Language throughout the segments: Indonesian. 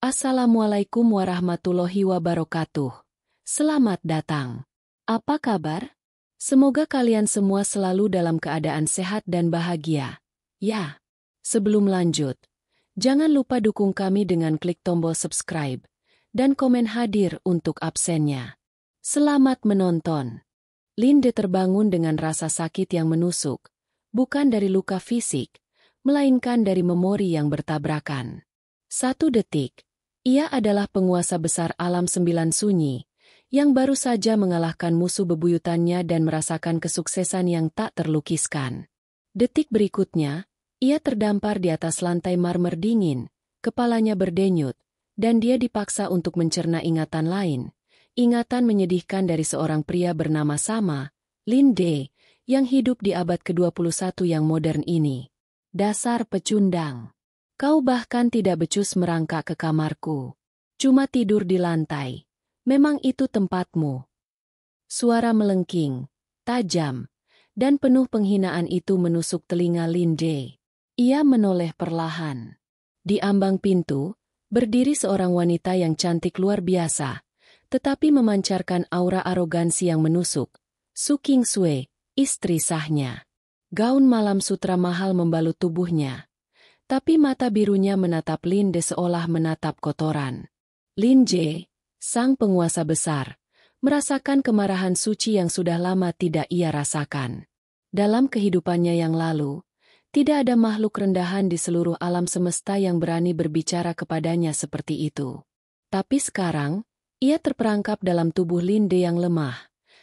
Assalamualaikum warahmatullahi wabarakatuh. Selamat datang. Apa kabar? Semoga kalian semua selalu dalam keadaan sehat dan bahagia. Ya, sebelum lanjut, jangan lupa dukung kami dengan klik tombol subscribe dan komen hadir untuk absennya. Selamat menonton. Linde terbangun dengan rasa sakit yang menusuk, bukan dari luka fisik, melainkan dari memori yang bertabrakan. 1 detik. Ia adalah penguasa besar alam 9 sunyi, yang baru saja mengalahkan musuh bebuyutannya dan merasakan kesuksesan yang tak terlukiskan. Detik berikutnya, ia terdampar di atas lantai marmer dingin, kepalanya berdenyut, dan dia dipaksa untuk mencerna ingatan lain. Ingatan menyedihkan dari seorang pria bernama sama, Linde, yang hidup di abad ke-21 yang modern ini. Dasar pecundang. Kau bahkan tidak becus merangkak ke kamarku. Cuma tidur di lantai. Memang itu tempatmu. Suara melengking, tajam, dan penuh penghinaan itu menusuk telinga Linde. Ia menoleh perlahan. Di ambang pintu, berdiri seorang wanita yang cantik luar biasa, tetapi memancarkan aura arogansi yang menusuk. Su Qingsui, istri sahnya. Gaun malam sutra mahal membalut tubuhnya. Tapi mata birunya menatap Linde seolah menatap kotoran. Linde, sang penguasa besar, merasakan kemarahan suci yang sudah lama tidak ia rasakan. Dalam kehidupannya yang lalu, tidak ada makhluk rendahan di seluruh alam semesta yang berani berbicara kepadanya seperti itu. Tapi sekarang, ia terperangkap dalam tubuh Linde yang lemah.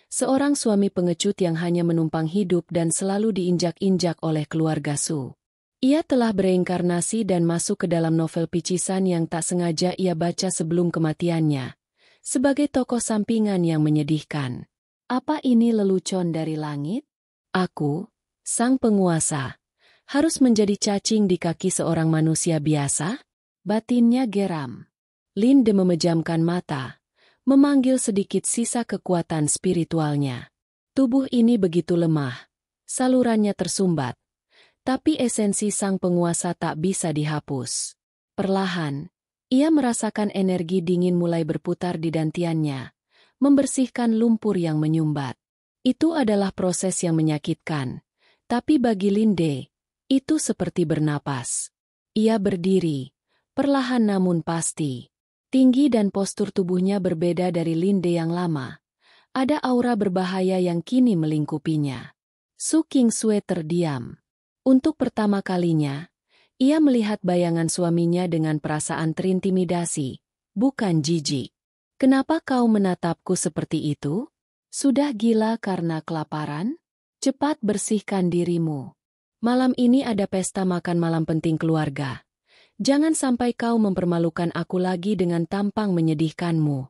Seorang suami pengecut yang hanya menumpang hidup dan selalu diinjak-injak oleh keluarga Su. Ia telah bereinkarnasi dan masuk ke dalam novel picisan yang tak sengaja ia baca sebelum kematiannya. Sebagai tokoh sampingan yang menyedihkan. Apa ini lelucon dari langit? Aku, sang penguasa, harus menjadi cacing di kaki seorang manusia biasa? Batinnya geram. Linde memejamkan mata, memanggil sedikit sisa kekuatan spiritualnya. Tubuh ini begitu lemah, salurannya tersumbat. Tapi esensi sang penguasa tak bisa dihapus. Perlahan, ia merasakan energi dingin mulai berputar di dantiannya, membersihkan lumpur yang menyumbat. Itu adalah proses yang menyakitkan, tapi bagi Linde, itu seperti bernapas. Ia berdiri, perlahan namun pasti. Tinggi dan postur tubuhnya berbeda dari Linde yang lama. Ada aura berbahaya yang kini melingkupinya. Su Qingsui terdiam. Untuk pertama kalinya, ia melihat bayangan suaminya dengan perasaan terintimidasi, bukan jijik. Kenapa kau menatapku seperti itu? Sudah gila karena kelaparan? Cepat bersihkan dirimu. Malam ini ada pesta makan malam penting keluarga. Jangan sampai kau mempermalukan aku lagi dengan tampang menyedihkanmu.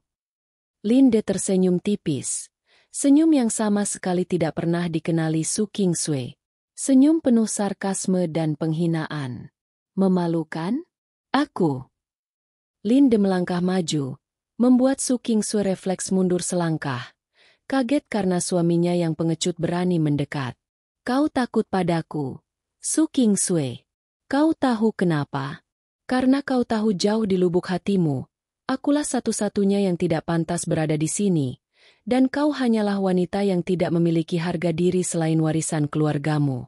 Linde tersenyum tipis. Senyum yang sama sekali tidak pernah dikenali Su Qingsui. Senyum penuh sarkasme dan penghinaan. Memalukan? Aku. Linde melangkah maju, membuat Su Qingsui refleks mundur selangkah. Kaget karena suaminya yang pengecut berani mendekat. Kau takut padaku, Su Qingsui. Kau tahu kenapa? Karena kau tahu jauh di lubuk hatimu, akulah satu-satunya yang tidak pantas berada di sini. Dan kau hanyalah wanita yang tidak memiliki harga diri selain warisan keluargamu.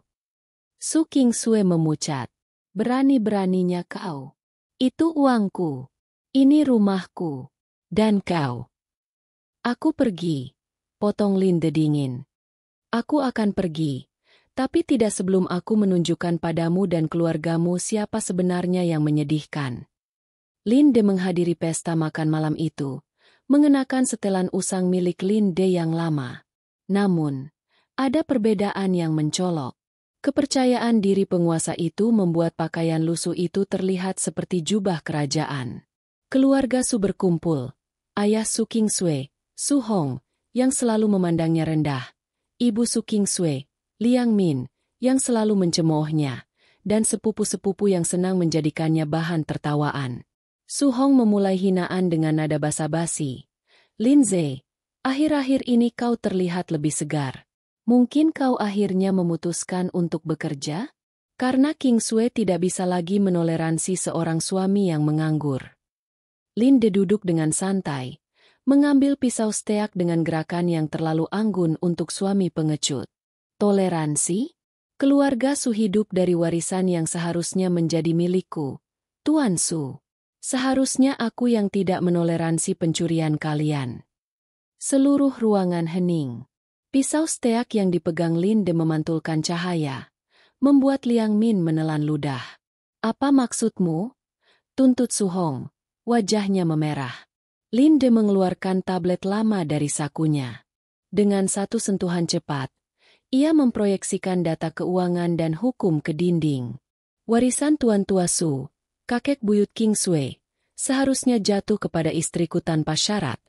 Su Qingsui memucat. Berani-beraninya kau. Itu uangku. Ini rumahku. Dan kau. Aku pergi. Potong Linde dingin. Aku akan pergi. Tapi tidak sebelum aku menunjukkan padamu dan keluargamu siapa sebenarnya yang menyedihkan. Linde menghadiri pesta makan malam itu. Mengenakan setelan usang milik Linde yang lama. Namun, ada perbedaan yang mencolok. Kepercayaan diri penguasa itu membuat pakaian lusuh itu terlihat seperti jubah kerajaan. Keluarga Su berkumpul. Ayah Su Qingsui, Su Hong, yang selalu memandangnya rendah. Ibu Su Qingsui, Liang Min, yang selalu mencemoohnya. Dan sepupu-sepupu yang senang menjadikannya bahan tertawaan. Su Hong memulai hinaan dengan nada basa-basi. Linze, akhir-akhir ini kau terlihat lebih segar. Mungkin kau akhirnya memutuskan untuk bekerja? Karena Qingsui tidak bisa lagi menoleransi seorang suami yang menganggur. Linde duduk dengan santai, mengambil pisau steak dengan gerakan yang terlalu anggun untuk suami pengecut. Toleransi? Keluarga Su hidup dari warisan yang seharusnya menjadi milikku, Tuan Su. Seharusnya aku yang tidak menoleransi pencurian kalian. Seluruh ruangan hening. Pisau steak yang dipegang Linde memantulkan cahaya, membuat Liang Min menelan ludah. Apa maksudmu? Tuntut Su Hong. Wajahnya memerah. Linde mengeluarkan tablet lama dari sakunya. Dengan satu sentuhan cepat, ia memproyeksikan data keuangan dan hukum ke dinding. Warisan Tuan Tua Su, kakek buyut King Sui, seharusnya jatuh kepada istriku tanpa syarat,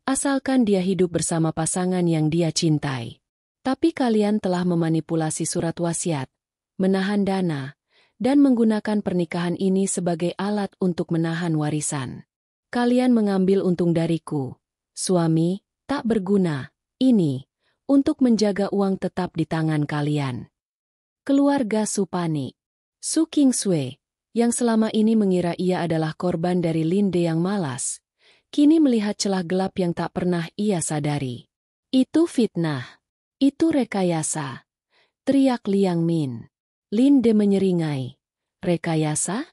asalkan dia hidup bersama pasangan yang dia cintai. Tapi kalian telah memanipulasi surat wasiat, menahan dana, dan menggunakan pernikahan ini sebagai alat untuk menahan warisan. Kalian mengambil untung dariku, suami, tak berguna, ini, untuk menjaga uang tetap di tangan kalian. Keluarga Su panik. Su King Sui, yang selama ini mengira ia adalah korban dari Linde yang malas, kini melihat celah gelap yang tak pernah ia sadari. Itu fitnah. Itu rekayasa. Teriak Liang Min. Linde menyeringai. Rekayasa?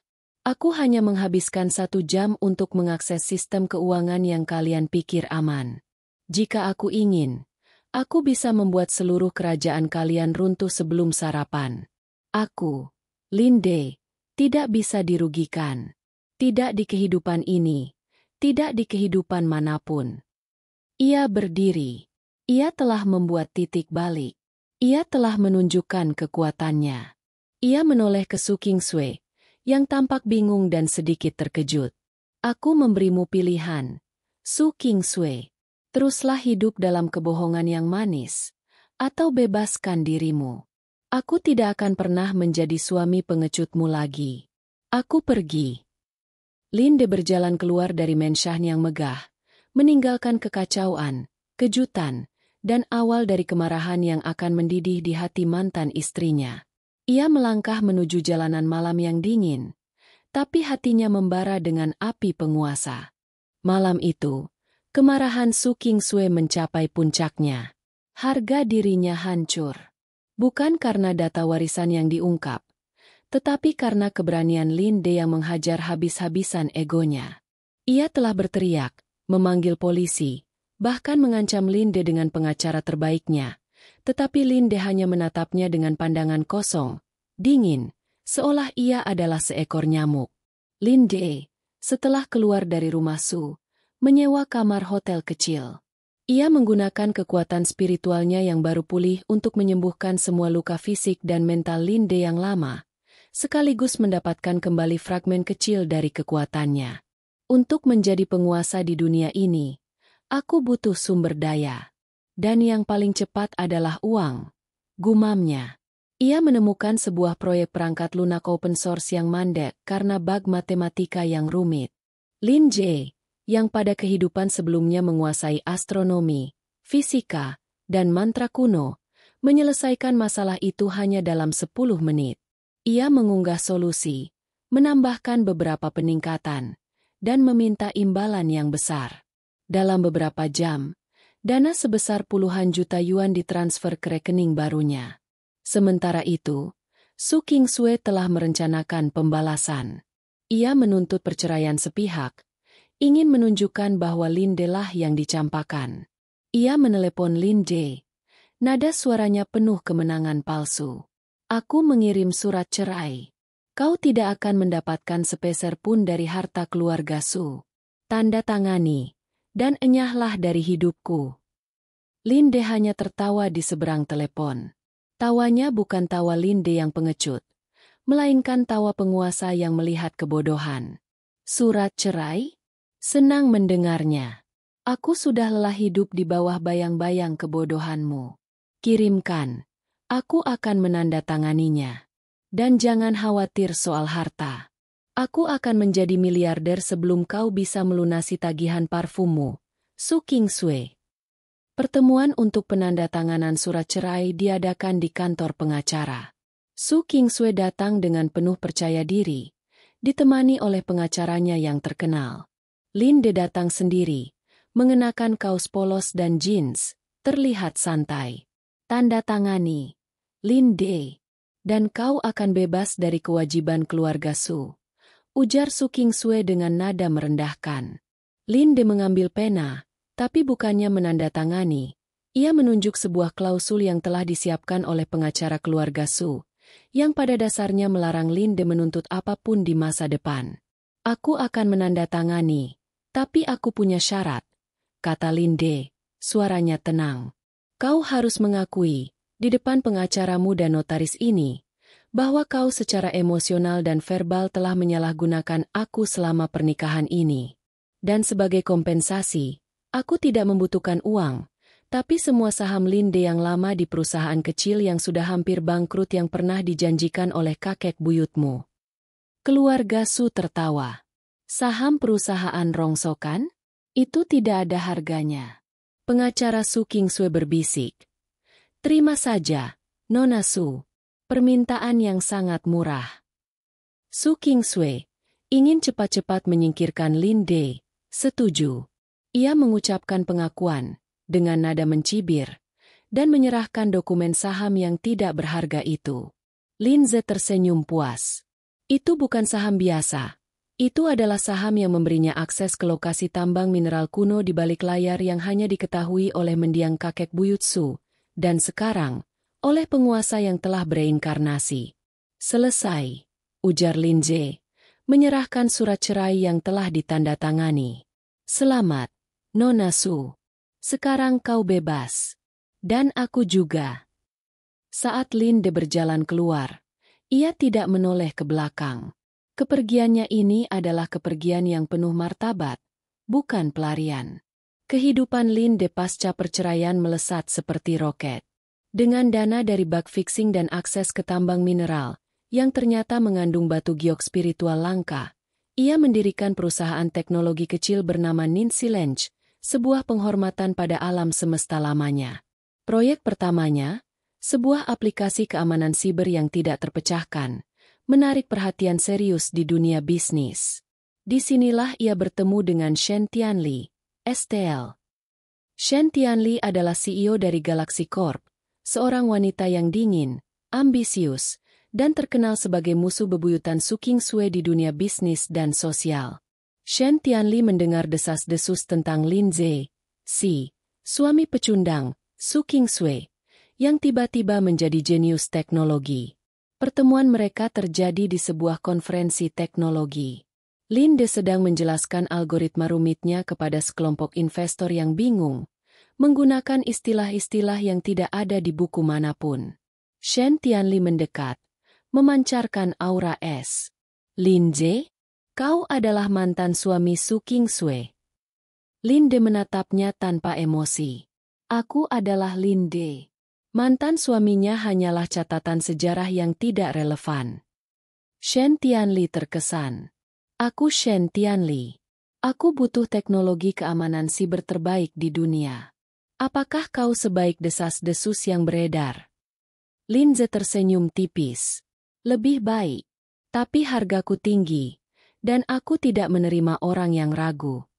Aku hanya menghabiskan 1 jam untuk mengakses sistem keuangan yang kalian pikir aman. Jika aku ingin, aku bisa membuat seluruh kerajaan kalian runtuh sebelum sarapan. Aku, Linde, tidak bisa dirugikan. Tidak di kehidupan ini, tidak di kehidupan manapun. Ia berdiri. Ia telah membuat titik balik. Ia telah menunjukkan kekuatannya. Ia menoleh ke Su King Sui, yang tampak bingung dan sedikit terkejut. Aku memberimu pilihan, Su King Sui. Teruslah hidup dalam kebohongan yang manis, atau bebaskan dirimu. Aku tidak akan pernah menjadi suami pengecutmu lagi. Aku pergi. Linde berjalan keluar dari mensyahnya yang megah, meninggalkan kekacauan, kejutan, dan awal dari kemarahan yang akan mendidih di hati mantan istrinya. Ia melangkah menuju jalanan malam yang dingin, tapi hatinya membara dengan api penguasa. Malam itu, kemarahan Su King Sui mencapai puncaknya. Harga dirinya hancur. Bukan karena data warisan yang diungkap, tetapi karena keberanian Linde yang menghajar habis-habisan egonya. Ia telah berteriak, memanggil polisi, bahkan mengancam Linde dengan pengacara terbaiknya. Tetapi Linde hanya menatapnya dengan pandangan kosong, dingin, seolah ia adalah seekor nyamuk. Linde, setelah keluar dari rumah Su, menyewa kamar hotel kecil. Ia menggunakan kekuatan spiritualnya yang baru pulih untuk menyembuhkan semua luka fisik dan mental Linde yang lama, sekaligus mendapatkan kembali fragmen kecil dari kekuatannya. Untuk menjadi penguasa di dunia ini, aku butuh sumber daya. Dan yang paling cepat adalah uang, gumamnya. Ia menemukan sebuah proyek perangkat lunak open source yang mandek karena bug matematika yang rumit. Lin Jie, yang pada kehidupan sebelumnya menguasai astronomi, fisika, dan mantra kuno, menyelesaikan masalah itu hanya dalam 10 menit. Ia mengunggah solusi, menambahkan beberapa peningkatan, dan meminta imbalan yang besar. Dalam beberapa jam, dana sebesar puluhan juta yuan ditransfer ke rekening barunya. Sementara itu, Su King Sui telah merencanakan pembalasan. Ia menuntut perceraian sepihak, ingin menunjukkan bahwa Linde lah yang dicampakan. Ia menelepon Linde. Nada suaranya penuh kemenangan palsu. Aku mengirim surat cerai. Kau tidak akan mendapatkan sepeser pun dari harta keluarga Su. Tanda tangani. Dan enyahlah dari hidupku. Linde hanya tertawa di seberang telepon. Tawanya bukan tawa Linde yang pengecut, melainkan tawa penguasa yang melihat kebodohan. Surat cerai? Senang mendengarnya. Aku sudah lelah hidup di bawah bayang-bayang kebodohanmu. Kirimkan. Aku akan menandatanganinya. Dan jangan khawatir soal harta. Aku akan menjadi miliarder sebelum kau bisa melunasi tagihan parfummu, Su King Sui. Pertemuan untuk penandatanganan surat cerai diadakan di kantor pengacara. Su King Sui datang dengan penuh percaya diri, ditemani oleh pengacaranya yang terkenal. Linde datang sendiri, mengenakan kaos polos dan jeans, terlihat santai. Tanda tangani, Linde, dan kau akan bebas dari kewajiban keluarga Su, ujar Su Kingsue dengan nada merendahkan. Linde mengambil pena, tapi bukannya menandatangani. Ia menunjuk sebuah klausul yang telah disiapkan oleh pengacara keluarga Su, yang pada dasarnya melarang Linde menuntut apapun di masa depan. Aku akan menandatangani, tapi aku punya syarat, kata Linde, suaranya tenang. Kau harus mengakui, di depan pengacaramu dan notaris ini, bahwa kau secara emosional dan verbal telah menyalahgunakan aku selama pernikahan ini. Dan sebagai kompensasi, aku tidak membutuhkan uang, tapi semua saham Linde yang lama di perusahaan kecil yang sudah hampir bangkrut yang pernah dijanjikan oleh kakek buyutmu. Keluarga Su tertawa. Saham perusahaan rongsokan? Itu tidak ada harganya. Pengacara Su Kingsue berbisik. Terima saja, Nona Su. Permintaan yang sangat murah. Su Kingsue ingin cepat-cepat menyingkirkan Linde. Setuju. Ia mengucapkan pengakuan, dengan nada mencibir, dan menyerahkan dokumen saham yang tidak berharga itu. Linze tersenyum puas. Itu bukan saham biasa. Itu adalah saham yang memberinya akses ke lokasi tambang mineral kuno di balik layar yang hanya diketahui oleh mendiang kakek buyut Su, dan sekarang, oleh penguasa yang telah bereinkarnasi. Selesai, ujar Linze, menyerahkan surat cerai yang telah ditandatangani. Selamat, Nona Su. Sekarang kau bebas. Dan aku juga. Saat Linde berjalan keluar, ia tidak menoleh ke belakang. Kepergiannya ini adalah kepergian yang penuh martabat, bukan pelarian. Kehidupan Linde pasca perceraian melesat seperti roket. Dengan dana dari bug fixing dan akses ke tambang mineral, yang ternyata mengandung batu giok spiritual langka, ia mendirikan perusahaan teknologi kecil bernama Ninsi Lenge, sebuah penghormatan pada alam semesta lamanya. Proyek pertamanya, sebuah aplikasi keamanan siber yang tidak terpecahkan, menarik perhatian serius di dunia bisnis. Disinilah ia bertemu dengan Shen Tianli, STL. Shen Tianli adalah CEO dari Galaxy Corp, seorang wanita yang dingin, ambisius, dan terkenal sebagai musuh bebuyutan Su Kingsue di dunia bisnis dan sosial. Shen Tianli mendengar desas-desus tentang Linze, suami pecundang, Su Kingsue, yang tiba-tiba menjadi jenius teknologi. Pertemuan mereka terjadi di sebuah konferensi teknologi. Linde sedang menjelaskan algoritma rumitnya kepada sekelompok investor yang bingung, menggunakan istilah-istilah yang tidak ada di buku manapun. Shen Tianli mendekat, memancarkan aura es. Linze, kau adalah mantan suami Su Kingsue. Linde menatapnya tanpa emosi. Aku adalah Linde. Mantan suaminya hanyalah catatan sejarah yang tidak relevan. Shen Tianli terkesan. Aku Shen Tianli. Aku butuh teknologi keamanan siber terbaik di dunia. Apakah kau sebaik desas-desus yang beredar? Linze tersenyum tipis. Lebih baik. Tapi hargaku tinggi, dan aku tidak menerima orang yang ragu.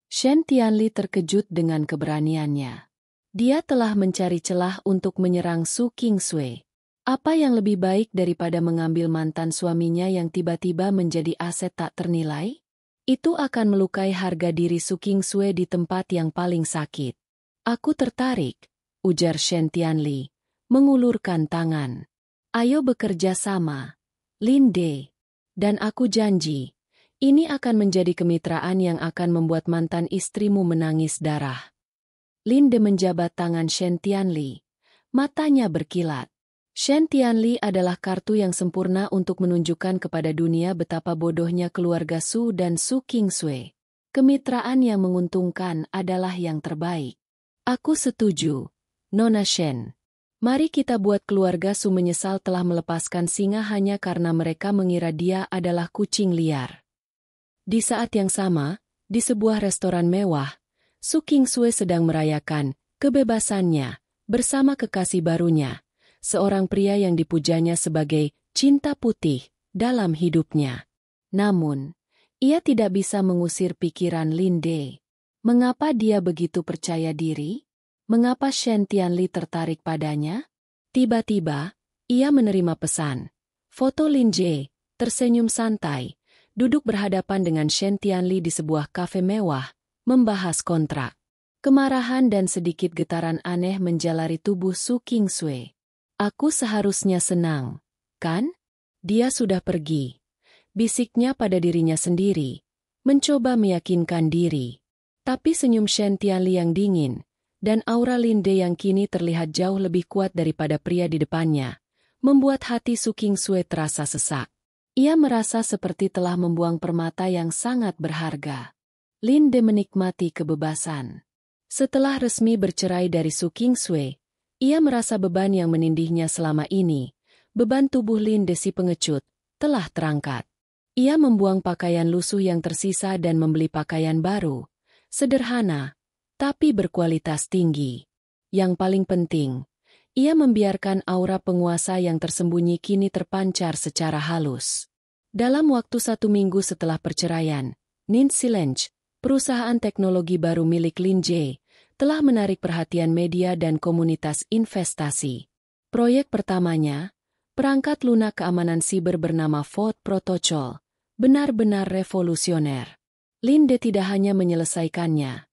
Shen Tianli terkejut dengan keberaniannya. Dia telah mencari celah untuk menyerang Su Kingsue. Apa yang lebih baik daripada mengambil mantan suaminya yang tiba-tiba menjadi aset tak ternilai? Itu akan melukai harga diri Su Kingsue di tempat yang paling sakit. Aku tertarik, ujar Shen Tianli, mengulurkan tangan. Ayo bekerja sama, Linde. Dan aku janji, ini akan menjadi kemitraan yang akan membuat mantan istrimu menangis darah. Linde menjabat tangan Shen Tianli. Matanya berkilat. Shen Tianli adalah kartu yang sempurna untuk menunjukkan kepada dunia betapa bodohnya keluarga Su dan Su Kingsue. Kemitraan yang menguntungkan adalah yang terbaik. Aku setuju, Nona Shen. Mari kita buat keluarga Su menyesal telah melepaskan singa hanya karena mereka mengira dia adalah kucing liar. Di saat yang sama, di sebuah restoran mewah, Su Kingsue sedang merayakan kebebasannya bersama kekasih barunya, seorang pria yang dipujanya sebagai cinta putih dalam hidupnya. Namun, Ia tidak bisa mengusir pikiran Lin De. Mengapa dia begitu percaya diri? Mengapa Shen Tianli tertarik padanya? Tiba-tiba, ia menerima pesan. Foto Lin De, tersenyum santai, duduk berhadapan dengan Shen Tianli di sebuah kafe mewah, membahas kontrak. Kemarahan dan sedikit getaran aneh menjalari tubuh Su Qingsui. Aku seharusnya senang, kan? Dia sudah pergi. Bisiknya pada dirinya sendiri, mencoba meyakinkan diri. Tapi senyum Shen Tianli yang dingin, dan aura Lin De yang kini terlihat jauh lebih kuat daripada pria di depannya, membuat hati Su Qingsui terasa sesak. Ia merasa seperti telah membuang permata yang sangat berharga. Lin De menikmati kebebasan. Setelah resmi bercerai dari Su Qingsui, ia merasa beban yang menindihnya selama ini, beban tubuh Lin De si pengecut, telah terangkat. Ia membuang pakaian lusuh yang tersisa dan membeli pakaian baru, sederhana, tapi berkualitas tinggi. Yang paling penting, ia membiarkan aura penguasa yang tersembunyi kini terpancar secara halus. Dalam waktu 1 minggu setelah perceraian, Ninsilenge, perusahaan teknologi baru milik Lin De, telah menarik perhatian media dan komunitas investasi. Proyek pertamanya, perangkat lunak keamanan siber bernama Ford Protocol, benar-benar revolusioner. Lin De tidak hanya menyelesaikannya.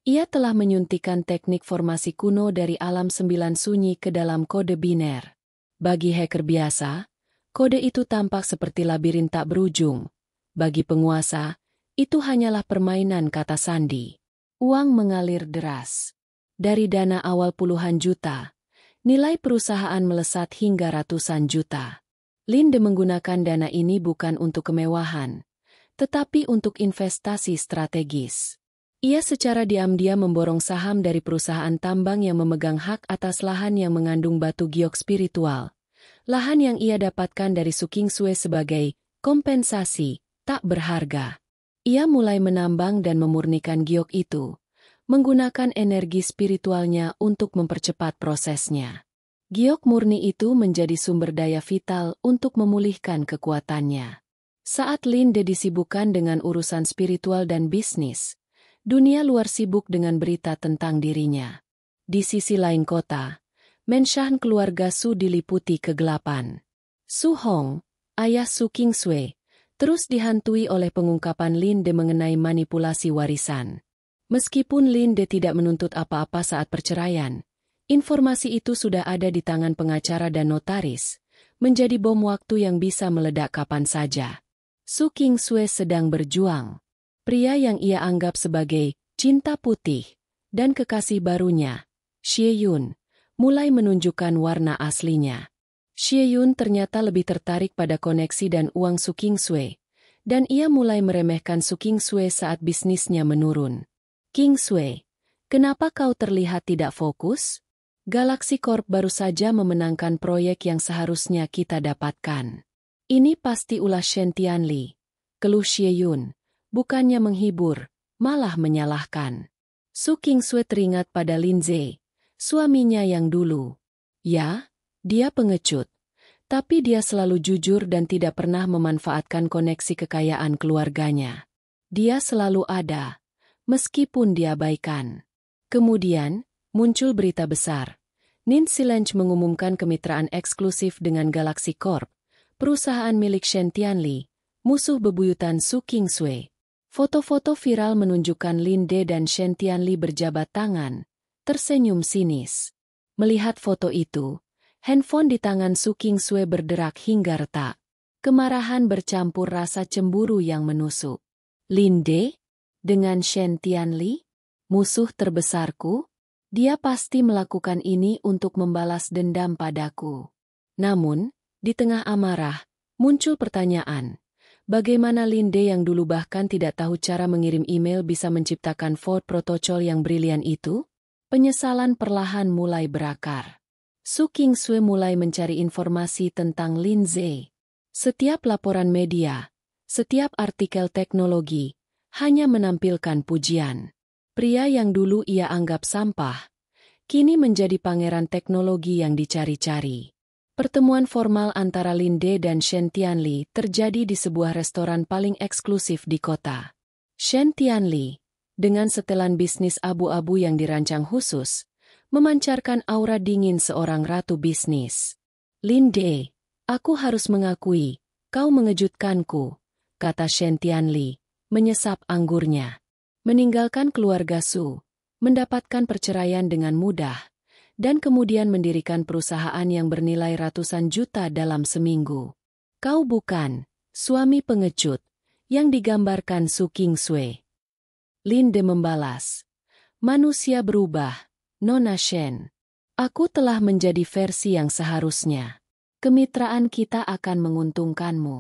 Ia telah menyuntikkan teknik formasi kuno dari alam 9 sunyi ke dalam kode biner. Bagi hacker biasa, kode itu tampak seperti labirin tak berujung. Bagi penguasa, itu hanyalah permainan kata sandi. Uang mengalir deras. Dari dana awal puluhan juta, nilai perusahaan melesat hingga ratusan juta. Lin De menggunakan dana ini bukan untuk kemewahan, tetapi untuk investasi strategis. Ia secara diam-diam memborong saham dari perusahaan tambang yang memegang hak atas lahan yang mengandung batu giok spiritual. Lahan yang ia dapatkan dari Su Qingsui sebagai kompensasi tak berharga. Ia mulai menambang dan memurnikan giok itu, menggunakan energi spiritualnya untuk mempercepat prosesnya. Giok murni itu menjadi sumber daya vital untuk memulihkan kekuatannya. Saat Lin De disibukkan dengan urusan spiritual dan bisnis, dunia luar sibuk dengan berita tentang dirinya. Di sisi lain kota, menshan keluarga Su diliputi kegelapan. Su Hong, ayah Su Qingsui, terus dihantui oleh pengungkapan Lin De mengenai manipulasi warisan. Meskipun Lin De tidak menuntut apa-apa saat perceraian, informasi itu sudah ada di tangan pengacara dan notaris, menjadi bom waktu yang bisa meledak kapan saja. Su Qingsui sedang berjuang. Pria yang ia anggap sebagai cinta putih dan kekasih barunya, Xie Yun, mulai menunjukkan warna aslinya. Xie Yun ternyata lebih tertarik pada koneksi dan uang Su Qingsui, dan ia mulai meremehkan Su Qingsui saat bisnisnya menurun. Qingsui, kenapa kau terlihat tidak fokus? Galaxy Corp baru saja memenangkan proyek yang seharusnya kita dapatkan. Ini pasti ulah Shen Tianli, keluh Xie Yun, bukannya menghibur, malah menyalahkan. Su Qingsui teringat pada Lin De, suaminya yang dulu. Ya, dia pengecut, tapi dia selalu jujur dan tidak pernah memanfaatkan koneksi kekayaan keluarganya. Dia selalu ada, meskipun diabaikan. Kemudian, muncul berita besar. Ninsilenge mengumumkan kemitraan eksklusif dengan Galaxy Corp, perusahaan milik Shen Tianli, musuh bebuyutan Su Qingsui. Foto-foto viral menunjukkan Lin De dan Shen Tianli berjabat tangan, tersenyum sinis. Melihat foto itu, handphone di tangan Su Qingsui berderak hingga retak. Kemarahan bercampur rasa cemburu yang menusuk. Lin De? Dengan Shen Tianli? Musuh terbesarku? Dia pasti melakukan ini untuk membalas dendam padaku. Namun, di tengah amarah, muncul pertanyaan. Bagaimana Lin De yang dulu bahkan tidak tahu cara mengirim email bisa menciptakan Ford Protocol yang brilian itu? Penyesalan perlahan mulai berakar. Su Qingsui mulai mencari informasi tentang Lin De. Setiap laporan media, setiap artikel teknologi, hanya menampilkan pujian. Pria yang dulu ia anggap sampah, kini menjadi pangeran teknologi yang dicari-cari. Pertemuan formal antara Linde dan Shen Tianli terjadi di sebuah restoran paling eksklusif di kota. Shen Tianli, dengan setelan bisnis abu-abu yang dirancang khusus, memancarkan aura dingin seorang ratu bisnis. Linde, aku harus mengakui, kau mengejutkanku, kata Shen Tianli, menyesap anggurnya. Meninggalkan keluarga Su, mendapatkan perceraian dengan mudah, dan kemudian mendirikan perusahaan yang bernilai ratusan juta dalam seminggu. Kau bukan suami pengecut yang digambarkan Su Qingsui. Linde membalas, manusia berubah, Nona Shen. Aku telah menjadi versi yang seharusnya. Kemitraan kita akan menguntungkanmu.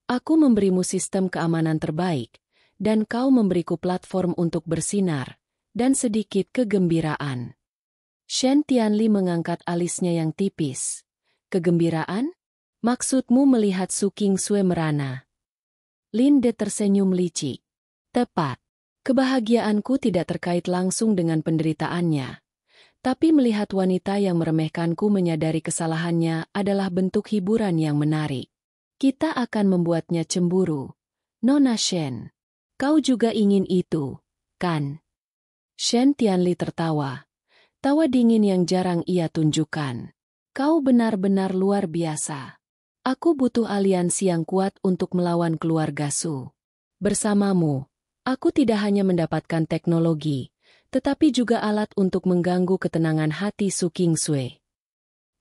Aku memberimu sistem keamanan terbaik, dan kau memberiku platform untuk bersinar, dan sedikit kegembiraan. Shen Tianli mengangkat alisnya yang tipis. Kegembiraan? Maksudmu melihat Su Qingsui merana? Linde tersenyum licik. Tepat. Kebahagiaanku tidak terkait langsung dengan penderitaannya. Tapi melihat wanita yang meremehkanku menyadari kesalahannya adalah bentuk hiburan yang menarik. Kita akan membuatnya cemburu. Nona Shen. Kau juga ingin itu, kan? Shen Tianli tertawa. Tawa dingin yang jarang ia tunjukkan. Kau benar-benar luar biasa. Aku butuh aliansi yang kuat untuk melawan keluarga Su. Bersamamu, aku tidak hanya mendapatkan teknologi, tetapi juga alat untuk mengganggu ketenangan hati Su Qingsui.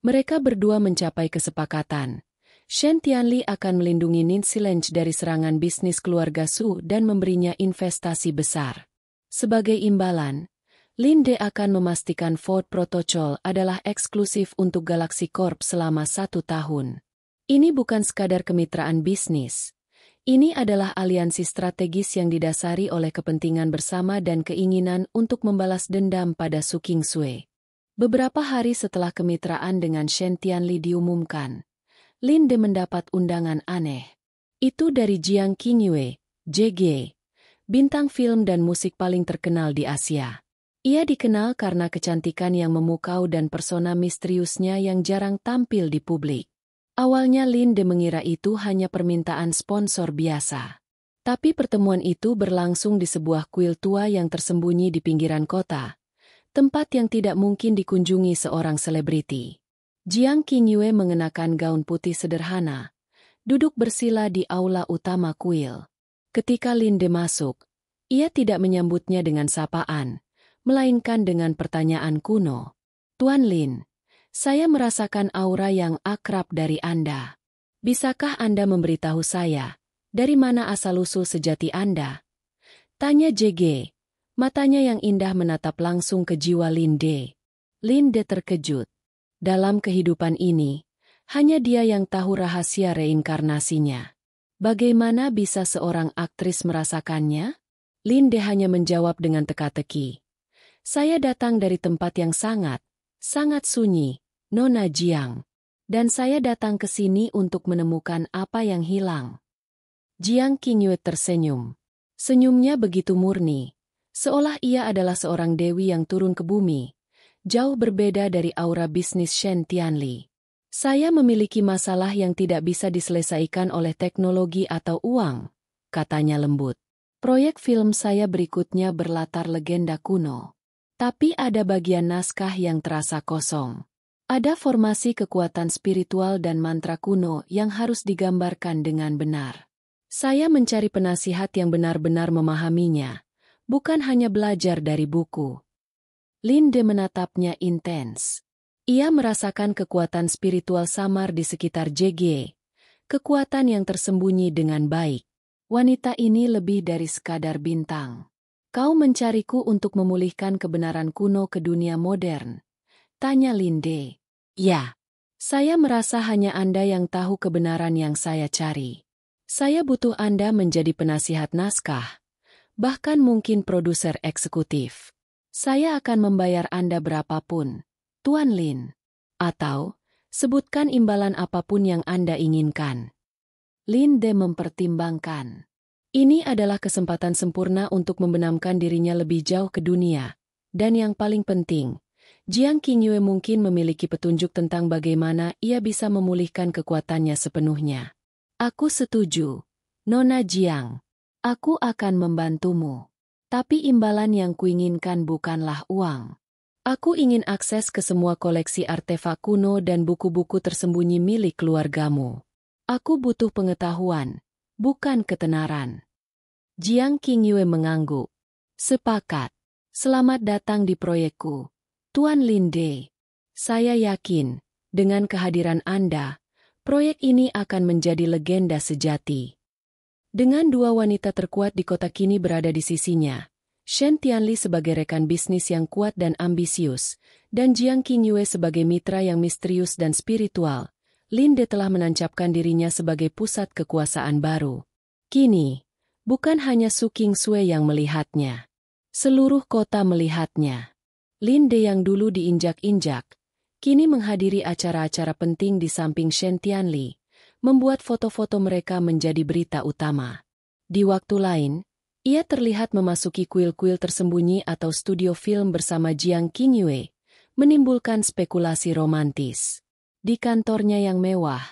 Mereka berdua mencapai kesepakatan. Shen Tianli akan melindungi Ninsilenge dari serangan bisnis keluarga Su dan memberinya investasi besar. Sebagai imbalan, Linde akan memastikan Ford Protocol adalah eksklusif untuk Galaxy Corp selama 1 tahun. Ini bukan sekadar kemitraan bisnis. Ini adalah aliansi strategis yang didasari oleh kepentingan bersama dan keinginan untuk membalas dendam pada Su Qingsui. Beberapa hari setelah kemitraan dengan Shen Tianli diumumkan, Linde mendapat undangan aneh. Itu dari Jiang Qingyue, JG, bintang film dan musik paling terkenal di Asia. Ia dikenal karena kecantikan yang memukau dan persona misteriusnya yang jarang tampil di publik. Awalnya Linde mengira itu hanya permintaan sponsor biasa. Tapi pertemuan itu berlangsung di sebuah kuil tua yang tersembunyi di pinggiran kota, tempat yang tidak mungkin dikunjungi seorang selebriti. Jiang Qingyue mengenakan gaun putih sederhana, duduk bersila di aula utama kuil. Ketika Linde masuk, ia tidak menyambutnya dengan sapaan, melainkan dengan pertanyaan kuno. Tuan Lin, saya merasakan aura yang akrab dari Anda. Bisakah Anda memberitahu saya, dari mana asal-usul sejati Anda? Tanya JG, matanya yang indah menatap langsung ke jiwa Linde. Linde terkejut. Dalam kehidupan ini, hanya dia yang tahu rahasia reinkarnasinya. Bagaimana bisa seorang aktris merasakannya? Linde hanya menjawab dengan teka-teki. Saya datang dari tempat yang sangat sunyi, Nona Jiang. Dan saya datang ke sini untuk menemukan apa yang hilang. Jiang Qingyue tersenyum. Senyumnya begitu murni, seolah ia adalah seorang dewi yang turun ke bumi, jauh berbeda dari aura bisnis Shen Tianli. Saya memiliki masalah yang tidak bisa diselesaikan oleh teknologi atau uang, katanya lembut. Proyek film saya berikutnya berlatar legenda kuno. Tapi ada bagian naskah yang terasa kosong. Ada formasi kekuatan spiritual dan mantra kuno yang harus digambarkan dengan benar. Saya mencari penasihat yang benar-benar memahaminya, bukan hanya belajar dari buku. Linde menatapnya intens. Ia merasakan kekuatan spiritual samar di sekitar JG, kekuatan yang tersembunyi dengan baik. Wanita ini lebih dari sekadar bintang. Kau mencariku untuk memulihkan kebenaran kuno ke dunia modern? Tanya Linde. Ya, saya merasa hanya Anda yang tahu kebenaran yang saya cari. Saya butuh Anda menjadi penasihat naskah, bahkan mungkin produser eksekutif. Saya akan membayar Anda berapapun, Tuan Lin. Atau, sebutkan imbalan apapun yang Anda inginkan. Linde mempertimbangkan. Ini adalah kesempatan sempurna untuk membenamkan dirinya lebih jauh ke dunia. Dan yang paling penting, Jiang Qingyue mungkin memiliki petunjuk tentang bagaimana ia bisa memulihkan kekuatannya sepenuhnya. Aku setuju, Nona Jiang. Aku akan membantumu. Tapi imbalan yang kuinginkan bukanlah uang. Aku ingin akses ke semua koleksi artefak kuno dan buku-buku tersembunyi milik keluargamu. Aku butuh pengetahuan, bukan ketenaran. Jiang Qingyue mengangguk. Sepakat. Selamat datang di proyekku, Tuan Linde. Saya yakin, dengan kehadiran Anda, proyek ini akan menjadi legenda sejati. Dengan dua wanita terkuat di kota kini berada di sisinya, Shen Tianli sebagai rekan bisnis yang kuat dan ambisius, dan Jiang Qingyue sebagai mitra yang misterius dan spiritual, Linde telah menancapkan dirinya sebagai pusat kekuasaan baru. Kini, bukan hanya Su Qingsui yang melihatnya. Seluruh kota melihatnya. Linde yang dulu diinjak-injak, kini menghadiri acara-acara penting di samping Shen Tianli, membuat foto-foto mereka menjadi berita utama. Di waktu lain, ia terlihat memasuki kuil-kuil tersembunyi atau studio film bersama Jiang Qingyue, menimbulkan spekulasi romantis. Di kantornya yang mewah,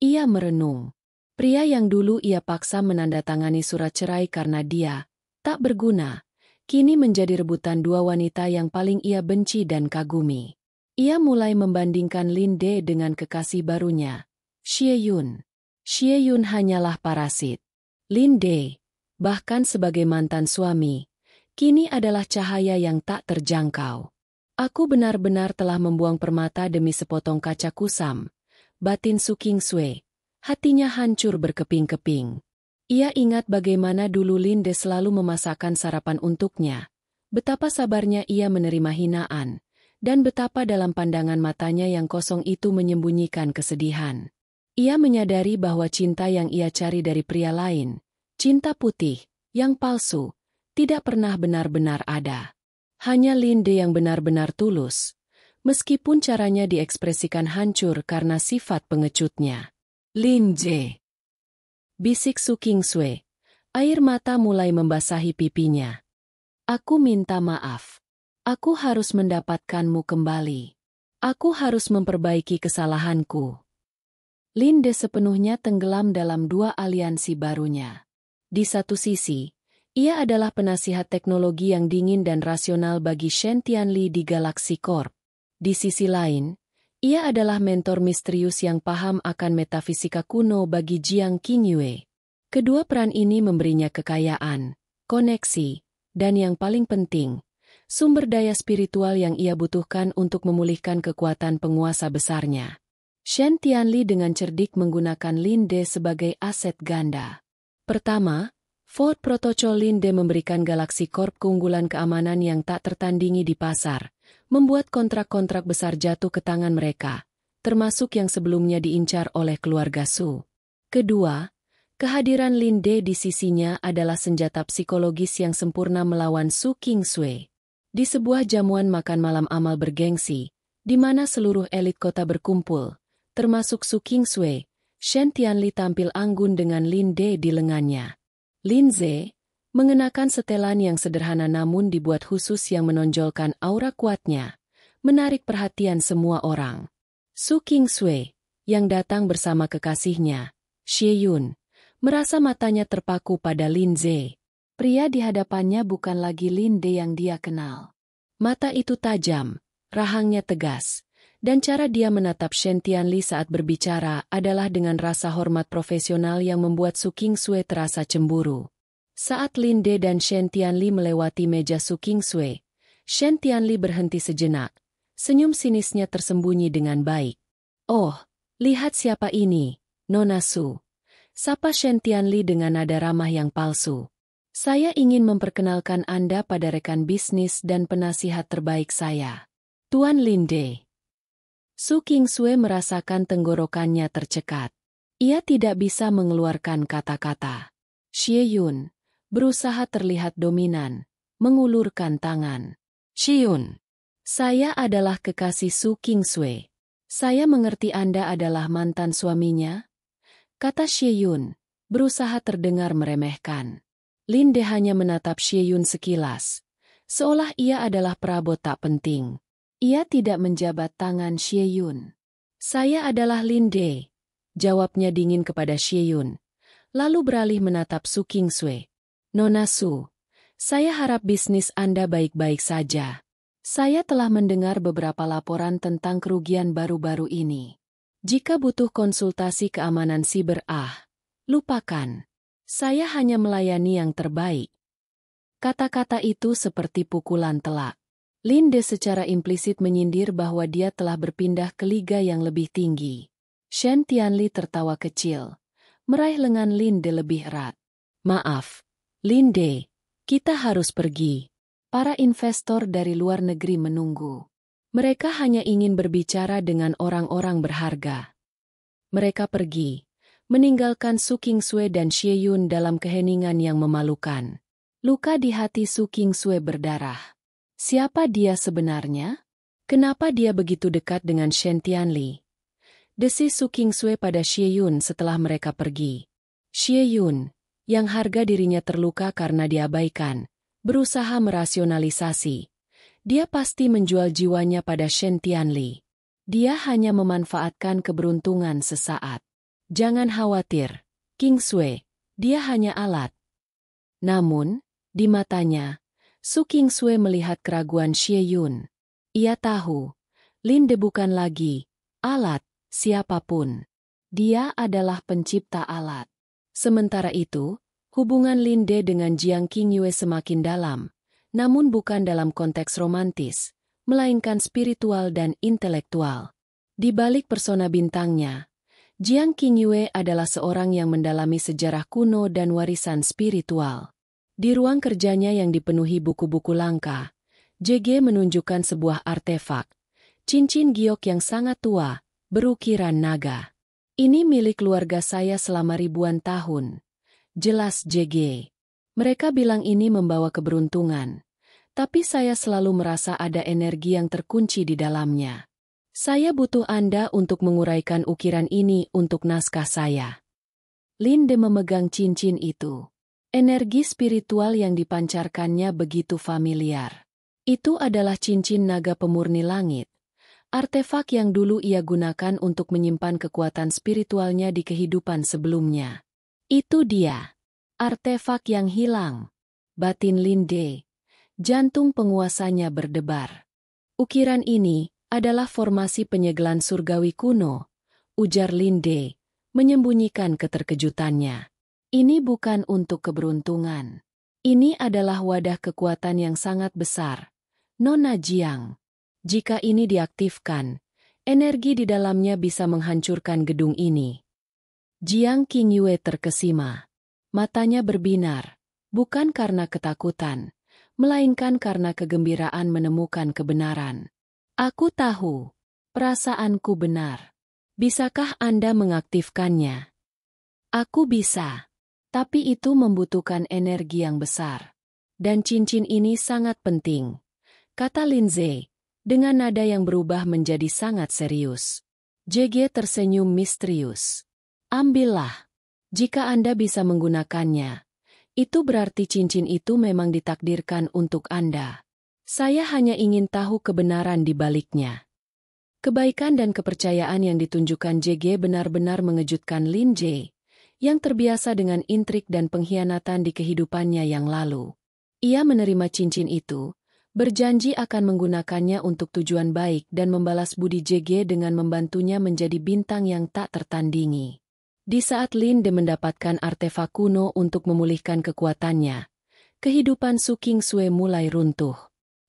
ia merenung. Pria yang dulu ia paksa menandatangani surat cerai karena dia tak berguna, kini menjadi rebutan dua wanita yang paling ia benci dan kagumi. Ia mulai membandingkan Linde dengan kekasih barunya, Xie Yun. Xie Yun hanyalah parasit. Linde, bahkan sebagai mantan suami, kini adalah cahaya yang tak terjangkau. Aku benar-benar telah membuang permata demi sepotong kaca kusam. Batin Su Qingsui, hatinya hancur berkeping-keping. Ia ingat bagaimana dulu Linde selalu memasakkan sarapan untuknya, betapa sabarnya ia menerima hinaan, dan betapa dalam pandangan matanya yang kosong itu menyembunyikan kesedihan. Ia menyadari bahwa cinta yang ia cari dari pria lain, cinta putih, yang palsu, tidak pernah benar-benar ada. Hanya Linde yang benar-benar tulus, meskipun caranya diekspresikan hancur karena sifat pengecutnya. Linde, bisik Su Qingsui. Air mata mulai membasahi pipinya. Aku minta maaf. Aku harus mendapatkanmu kembali. Aku harus memperbaiki kesalahanku. Linde sepenuhnya tenggelam dalam dua aliansi barunya. Di satu sisi, ia adalah penasihat teknologi yang dingin dan rasional bagi Shen Tianli di Galaxy Corp. Di sisi lain, ia adalah mentor misterius yang paham akan metafisika kuno bagi Jiang Qingyue. Kedua peran ini memberinya kekayaan, koneksi, dan yang paling penting, sumber daya spiritual yang ia butuhkan untuk memulihkan kekuatan penguasa besarnya. Shen Tianli dengan cerdik menggunakan Linde sebagai aset ganda. Pertama, Ford Protocol Linde memberikan Galaxy Corp keunggulan keamanan yang tak tertandingi di pasar, membuat kontrak-kontrak besar jatuh ke tangan mereka, termasuk yang sebelumnya diincar oleh keluarga Su. Kedua, kehadiran Linde di sisinya adalah senjata psikologis yang sempurna melawan Su Qingsui. Di sebuah jamuan makan malam amal bergengsi, di mana seluruh elit kota berkumpul, termasuk Su Qingsui, Shen Tianli tampil anggun dengan Linde di lengannya. Linde mengenakan setelan yang sederhana namun dibuat khusus yang menonjolkan aura kuatnya, menarik perhatian semua orang. Su Qingsui, yang datang bersama kekasihnya, Xie Yun, merasa matanya terpaku pada Linde. Pria di hadapannya bukan lagi Linde yang dia kenal. Mata itu tajam, rahangnya tegas, dan cara dia menatap Shen Tianli saat berbicara adalah dengan rasa hormat profesional yang membuat Su Qingsui terasa cemburu. Saat Linde dan Shen Tianli melewati meja Su Qingsui, Shen Tianli berhenti sejenak, senyum sinisnya tersembunyi dengan baik. Oh, lihat siapa ini, Nona Su. Sapa Shen Tianli dengan nada ramah yang palsu. Saya ingin memperkenalkan Anda pada rekan bisnis dan penasihat terbaik saya, Tuan Linde. Su Qingsui merasakan tenggorokannya tercekat. Ia tidak bisa mengeluarkan kata-kata. Xie Yun berusaha terlihat dominan, mengulurkan tangan. Xie Yun, saya adalah kekasih Su Qingsui. Saya mengerti Anda adalah mantan suaminya, kata Xie Yun, berusaha terdengar meremehkan. Linde hanya menatap Xie Yun sekilas, seolah ia adalah perabot tak penting. Ia tidak menjabat tangan Xie Yun. Saya adalah Lin De, jawabnya dingin kepada Xie Yun, lalu beralih menatap Su Kingsui. Nona Su, saya harap bisnis Anda baik-baik saja. Saya telah mendengar beberapa laporan tentang kerugian baru-baru ini. Jika butuh konsultasi keamanan siber, lupakan. Saya hanya melayani yang terbaik. Kata-kata itu seperti pukulan telak. Lin De secara implisit menyindir bahwa dia telah berpindah ke liga yang lebih tinggi. Shen Tianli tertawa kecil, meraih lengan Lin De lebih erat. Maaf, Lin De, kita harus pergi. Para investor dari luar negeri menunggu. Mereka hanya ingin berbicara dengan orang-orang berharga. Mereka pergi, meninggalkan Su Kingsui dan Xie Yun dalam keheningan yang memalukan. Luka di hati Su Kingsui berdarah. Siapa dia sebenarnya? Kenapa dia begitu dekat dengan Shen Tianli? Desis Su Kingsui pada Xie Yun setelah mereka pergi. Xie Yun, yang harga dirinya terluka karena diabaikan, berusaha merasionalisasi. Dia pasti menjual jiwanya pada Shen Tianli. Dia hanya memanfaatkan keberuntungan sesaat. Jangan khawatir, Kingsui, dia hanya alat. Namun, di matanya, Su Kingsui melihat keraguan Xie Yun. Ia tahu, Lin De bukan lagi alat siapapun. Dia adalah pencipta alat. Sementara itu, hubungan Lin De dengan Jiang Qingyue semakin dalam, namun bukan dalam konteks romantis, melainkan spiritual dan intelektual. Di balik persona bintangnya, Jiang Qingyue adalah seorang yang mendalami sejarah kuno dan warisan spiritual. Di ruang kerjanya yang dipenuhi buku-buku langka, JG menunjukkan sebuah artefak, cincin giok yang sangat tua, berukiran naga. Ini milik keluarga saya selama ribuan tahun. Jelas JG. Mereka bilang ini membawa keberuntungan, tapi saya selalu merasa ada energi yang terkunci di dalamnya. Saya butuh Anda untuk menguraikan ukiran ini untuk naskah saya. Lin De memegang cincin itu. Energi spiritual yang dipancarkannya begitu familiar. Itu adalah cincin naga pemurni langit. Artefak yang dulu ia gunakan untuk menyimpan kekuatan spiritualnya di kehidupan sebelumnya. Itu dia. Artefak yang hilang. Batin Lin De. Jantung penguasanya berdebar. Ukiran ini adalah formasi penyegelan surgawi kuno, ujar Lin De, menyembunyikan keterkejutannya. Ini bukan untuk keberuntungan. Ini adalah wadah kekuatan yang sangat besar. Nona Jiang. Jika ini diaktifkan, energi di dalamnya bisa menghancurkan gedung ini. Jiang Qingyue terkesima. Matanya berbinar, bukan karena ketakutan, melainkan karena kegembiraan menemukan kebenaran. Aku tahu. Perasaanku benar. Bisakah Anda mengaktifkannya? Aku bisa. Tapi itu membutuhkan energi yang besar. Dan cincin ini sangat penting, kata Lindsay, dengan nada yang berubah menjadi sangat serius. JG tersenyum misterius. Ambillah. Jika Anda bisa menggunakannya, itu berarti cincin itu memang ditakdirkan untuk Anda. Saya hanya ingin tahu kebenaran di baliknya. Kebaikan dan kepercayaan yang ditunjukkan JG benar-benar mengejutkan Lindsay, yang terbiasa dengan intrik dan pengkhianatan di kehidupannya yang lalu. Ia menerima cincin itu, berjanji akan menggunakannya untuk tujuan baik dan membalas budi JG dengan membantunya menjadi bintang yang tak tertandingi. Di saat Lin De mendapatkan artefak kuno untuk memulihkan kekuatannya, kehidupan Su Kingsui mulai runtuh.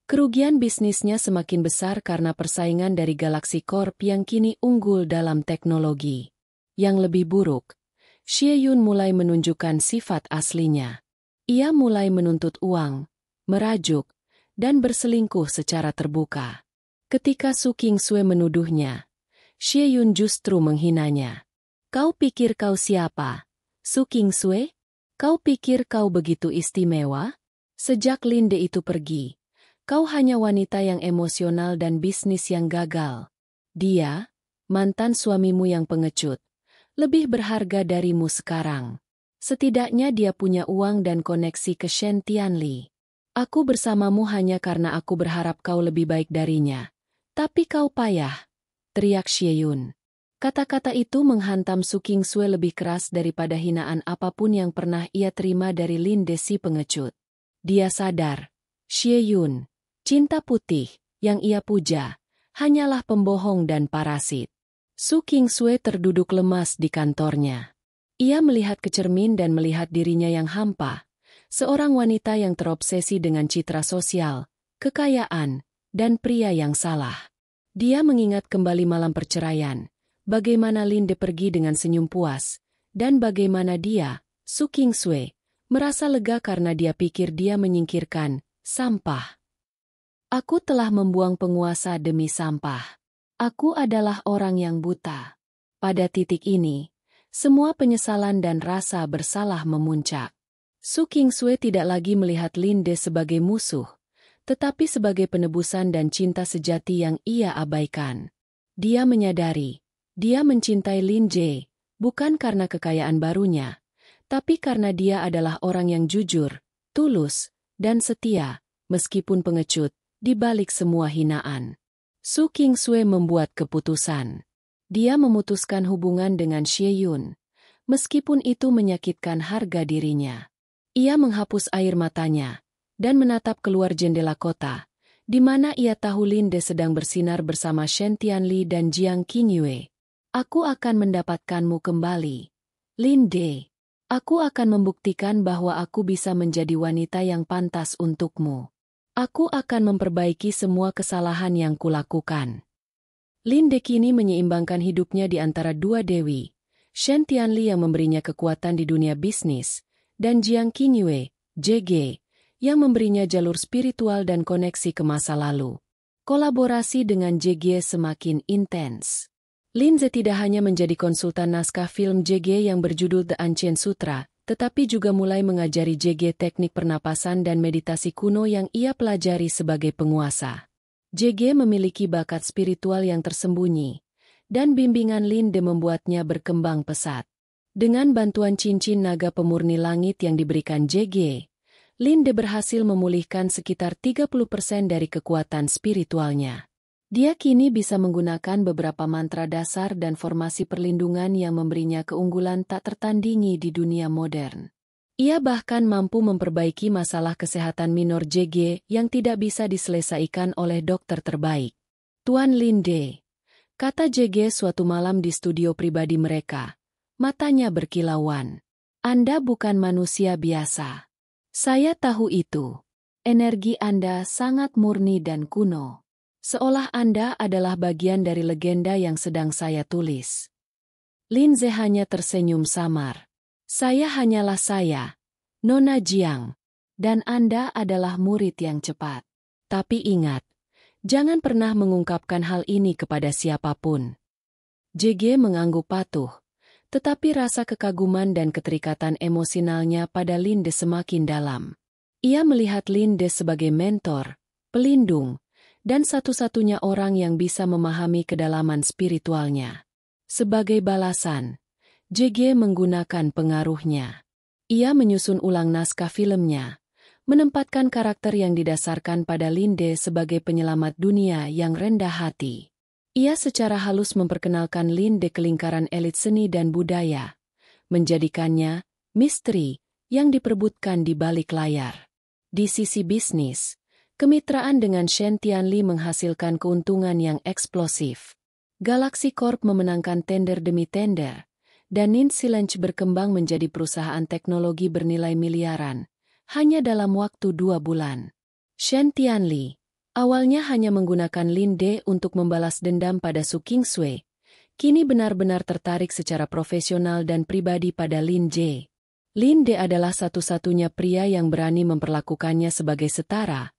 Kerugian bisnisnya semakin besar karena persaingan dari Galaxy Corp yang kini unggul dalam teknologi. Yang lebih buruk, Xie Yun mulai menunjukkan sifat aslinya. Ia mulai menuntut uang, merajuk, dan berselingkuh secara terbuka. Ketika Su Kingsui menuduhnya, Xie Yun justru menghinanya. Kau pikir kau siapa, Su Kingsui? Kau pikir kau begitu istimewa? Sejak Lin De itu pergi, kau hanya wanita yang emosional dan bisnis yang gagal. Dia, mantan suamimu yang pengecut, lebih berharga darimu sekarang. Setidaknya dia punya uang dan koneksi ke Shen Tianli. Aku bersamamu hanya karena aku berharap kau lebih baik darinya, Tapi kau payah, teriak Xie Yun. Kata-kata itu menghantam Su Qingsui lebih keras daripada hinaan apapun yang pernah ia terima dari Lin De si pengecut. Dia sadar, Xie Yun, cinta putih, yang ia puja, hanyalah pembohong dan parasit. Su Qingsui terduduk lemas di kantornya. Ia melihat ke cermin dan melihat dirinya yang hampa, seorang wanita yang terobsesi dengan citra sosial, kekayaan, dan pria yang salah. Dia mengingat kembali malam perceraian, bagaimana Lin De pergi dengan senyum puas, dan bagaimana dia, Su Qingsui, merasa lega karena dia pikir dia menyingkirkan sampah. Aku telah membuang penguasa demi sampah. Aku adalah orang yang buta. Pada titik ini, semua penyesalan dan rasa bersalah memuncak. Su Qingsui tidak lagi melihat Lin De sebagai musuh, tetapi sebagai penebusan dan cinta sejati yang ia abaikan. Dia menyadari, dia mencintai Lin Je, bukan karena kekayaan barunya, tapi karena dia adalah orang yang jujur, tulus, dan setia, meskipun pengecut, di balik semua hinaan. Su Qingsui membuat keputusan. Dia memutuskan hubungan dengan Xie Yun, meskipun itu menyakitkan harga dirinya. Ia menghapus air matanya dan menatap keluar jendela kota, di mana ia tahu Lin De sedang bersinar bersama Shen Tianli dan Jiang Qingyue. Aku akan mendapatkanmu kembali, Lin De. Aku akan membuktikan bahwa aku bisa menjadi wanita yang pantas untukmu. Aku akan memperbaiki semua kesalahan yang kulakukan. Lin De kini menyeimbangkan hidupnya di antara dua dewi, Shen Tianli yang memberinya kekuatan di dunia bisnis, dan Jiang Qingyue, JG, yang memberinya jalur spiritual dan koneksi ke masa lalu. Kolaborasi dengan JG semakin intens. Lin De tidak hanya menjadi konsultan naskah film JG yang berjudul The Ancient Sutra, tetapi juga mulai mengajari JG teknik pernapasan dan meditasi kuno yang ia pelajari sebagai penguasa. JG memiliki bakat spiritual yang tersembunyi, dan bimbingan Lin De membuatnya berkembang pesat. Dengan bantuan cincin naga pemurni langit yang diberikan JG, Lin De berhasil memulihkan sekitar 30% dari kekuatan spiritualnya. Dia kini bisa menggunakan beberapa mantra dasar dan formasi perlindungan yang memberinya keunggulan tak tertandingi di dunia modern. Ia bahkan mampu memperbaiki masalah kesehatan minor JG yang tidak bisa diselesaikan oleh dokter terbaik. Tuan Lin De, kata JG suatu malam di studio pribadi mereka, matanya berkilauan. Anda bukan manusia biasa. Saya tahu itu. Energi Anda sangat murni dan kuno. Seolah Anda adalah bagian dari legenda yang sedang saya tulis. Lin Ze hanya tersenyum samar. Saya hanyalah saya, Nona Jiang, dan Anda adalah murid yang cepat. Tapi ingat, jangan pernah mengungkapkan hal ini kepada siapapun. JG mengangguk patuh. Tetapi rasa kekaguman dan keterikatan emosionalnya pada Lin De semakin dalam. Ia melihat Lin De sebagai mentor, pelindung, dan satu-satunya orang yang bisa memahami kedalaman spiritualnya. Sebagai balasan, JG menggunakan pengaruhnya. Ia menyusun ulang naskah filmnya, menempatkan karakter yang didasarkan pada Lin De sebagai penyelamat dunia yang rendah hati. Ia secara halus memperkenalkan Lin De ke lingkaran elit seni dan budaya, menjadikannya misteri yang diperebutkan di balik layar. Di sisi bisnis, kemitraan dengan Shen Tianli menghasilkan keuntungan yang eksplosif. Galaxy Corp memenangkan tender demi tender, dan Nin Silence berkembang menjadi perusahaan teknologi bernilai miliaran, hanya dalam waktu 2 bulan. Shen Tianli awalnya hanya menggunakan Lin De untuk membalas dendam pada Su Qingsui, kini benar-benar tertarik secara profesional dan pribadi pada Lin Je. Lin De adalah satu-satunya pria yang berani memperlakukannya sebagai setara,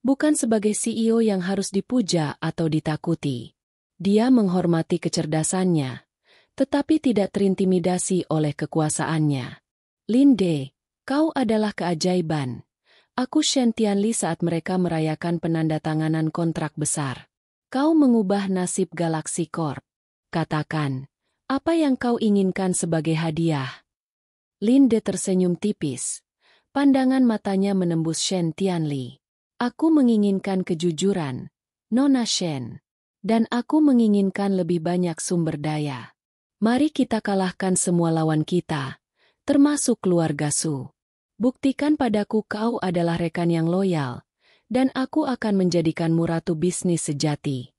bukan sebagai CEO yang harus dipuja atau ditakuti. Dia menghormati kecerdasannya, tetapi tidak terintimidasi oleh kekuasaannya. Lin De, kau adalah keajaiban. Aku Shen Tianli saat mereka merayakan penandatanganan kontrak besar. Kau mengubah nasib Galaxy Corp. Katakan, apa yang kau inginkan sebagai hadiah? Lin De tersenyum tipis. Pandangan matanya menembus Shen Tianli. Aku menginginkan kejujuran, Nona Shen. Dan aku menginginkan lebih banyak sumber daya. Mari kita kalahkan semua lawan kita, termasuk keluarga Su. Buktikan padaku kau adalah rekan yang loyal, dan aku akan menjadikanmu ratu bisnis sejati.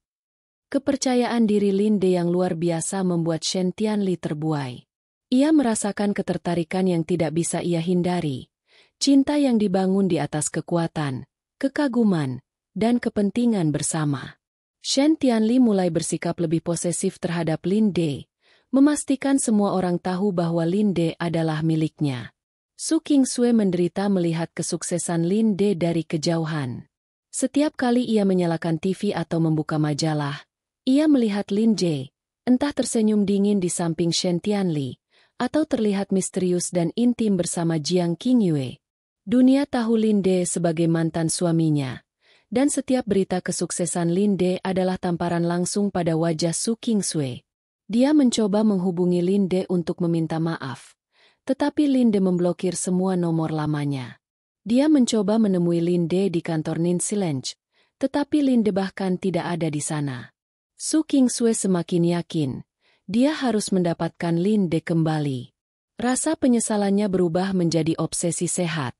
Kepercayaan diri Linde yang luar biasa membuat Shen Tianli terbuai. Ia merasakan ketertarikan yang tidak bisa ia hindari. Cinta yang dibangun di atas kekuatan, kekaguman, dan kepentingan bersama. Shen Tianli mulai bersikap lebih posesif terhadap Linde, memastikan semua orang tahu bahwa Linde adalah miliknya. Su Qingsui menderita melihat kesuksesan Linde dari kejauhan. Setiap kali ia menyalakan TV atau membuka majalah, ia melihat Linde, entah tersenyum dingin di samping Shen Tianli, atau terlihat misterius dan intim bersama Jiang Qingyue. Dunia tahu Linde sebagai mantan suaminya. Dan setiap berita kesuksesan Linde adalah tamparan langsung pada wajah Su Qingsui. Dia mencoba menghubungi Linde untuk meminta maaf. Tetapi Linde memblokir semua nomor lamanya. Dia mencoba menemui Linde di kantor Ninsilenge, tetapi Linde bahkan tidak ada di sana. Su Qingsui semakin yakin, dia harus mendapatkan Linde kembali. Rasa penyesalannya berubah menjadi obsesi sehat.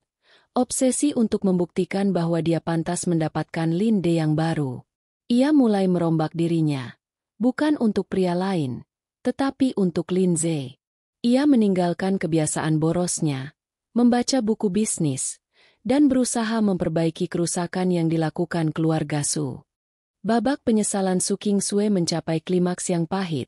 Obsesi untuk membuktikan bahwa dia pantas mendapatkan Linde yang baru. Ia mulai merombak dirinya. Bukan untuk pria lain, tetapi untuk Linze. Ia meninggalkan kebiasaan borosnya, membaca buku bisnis, dan berusaha memperbaiki kerusakan yang dilakukan keluarga Su. Babak penyesalan Su Qingsui mencapai klimaks yang pahit.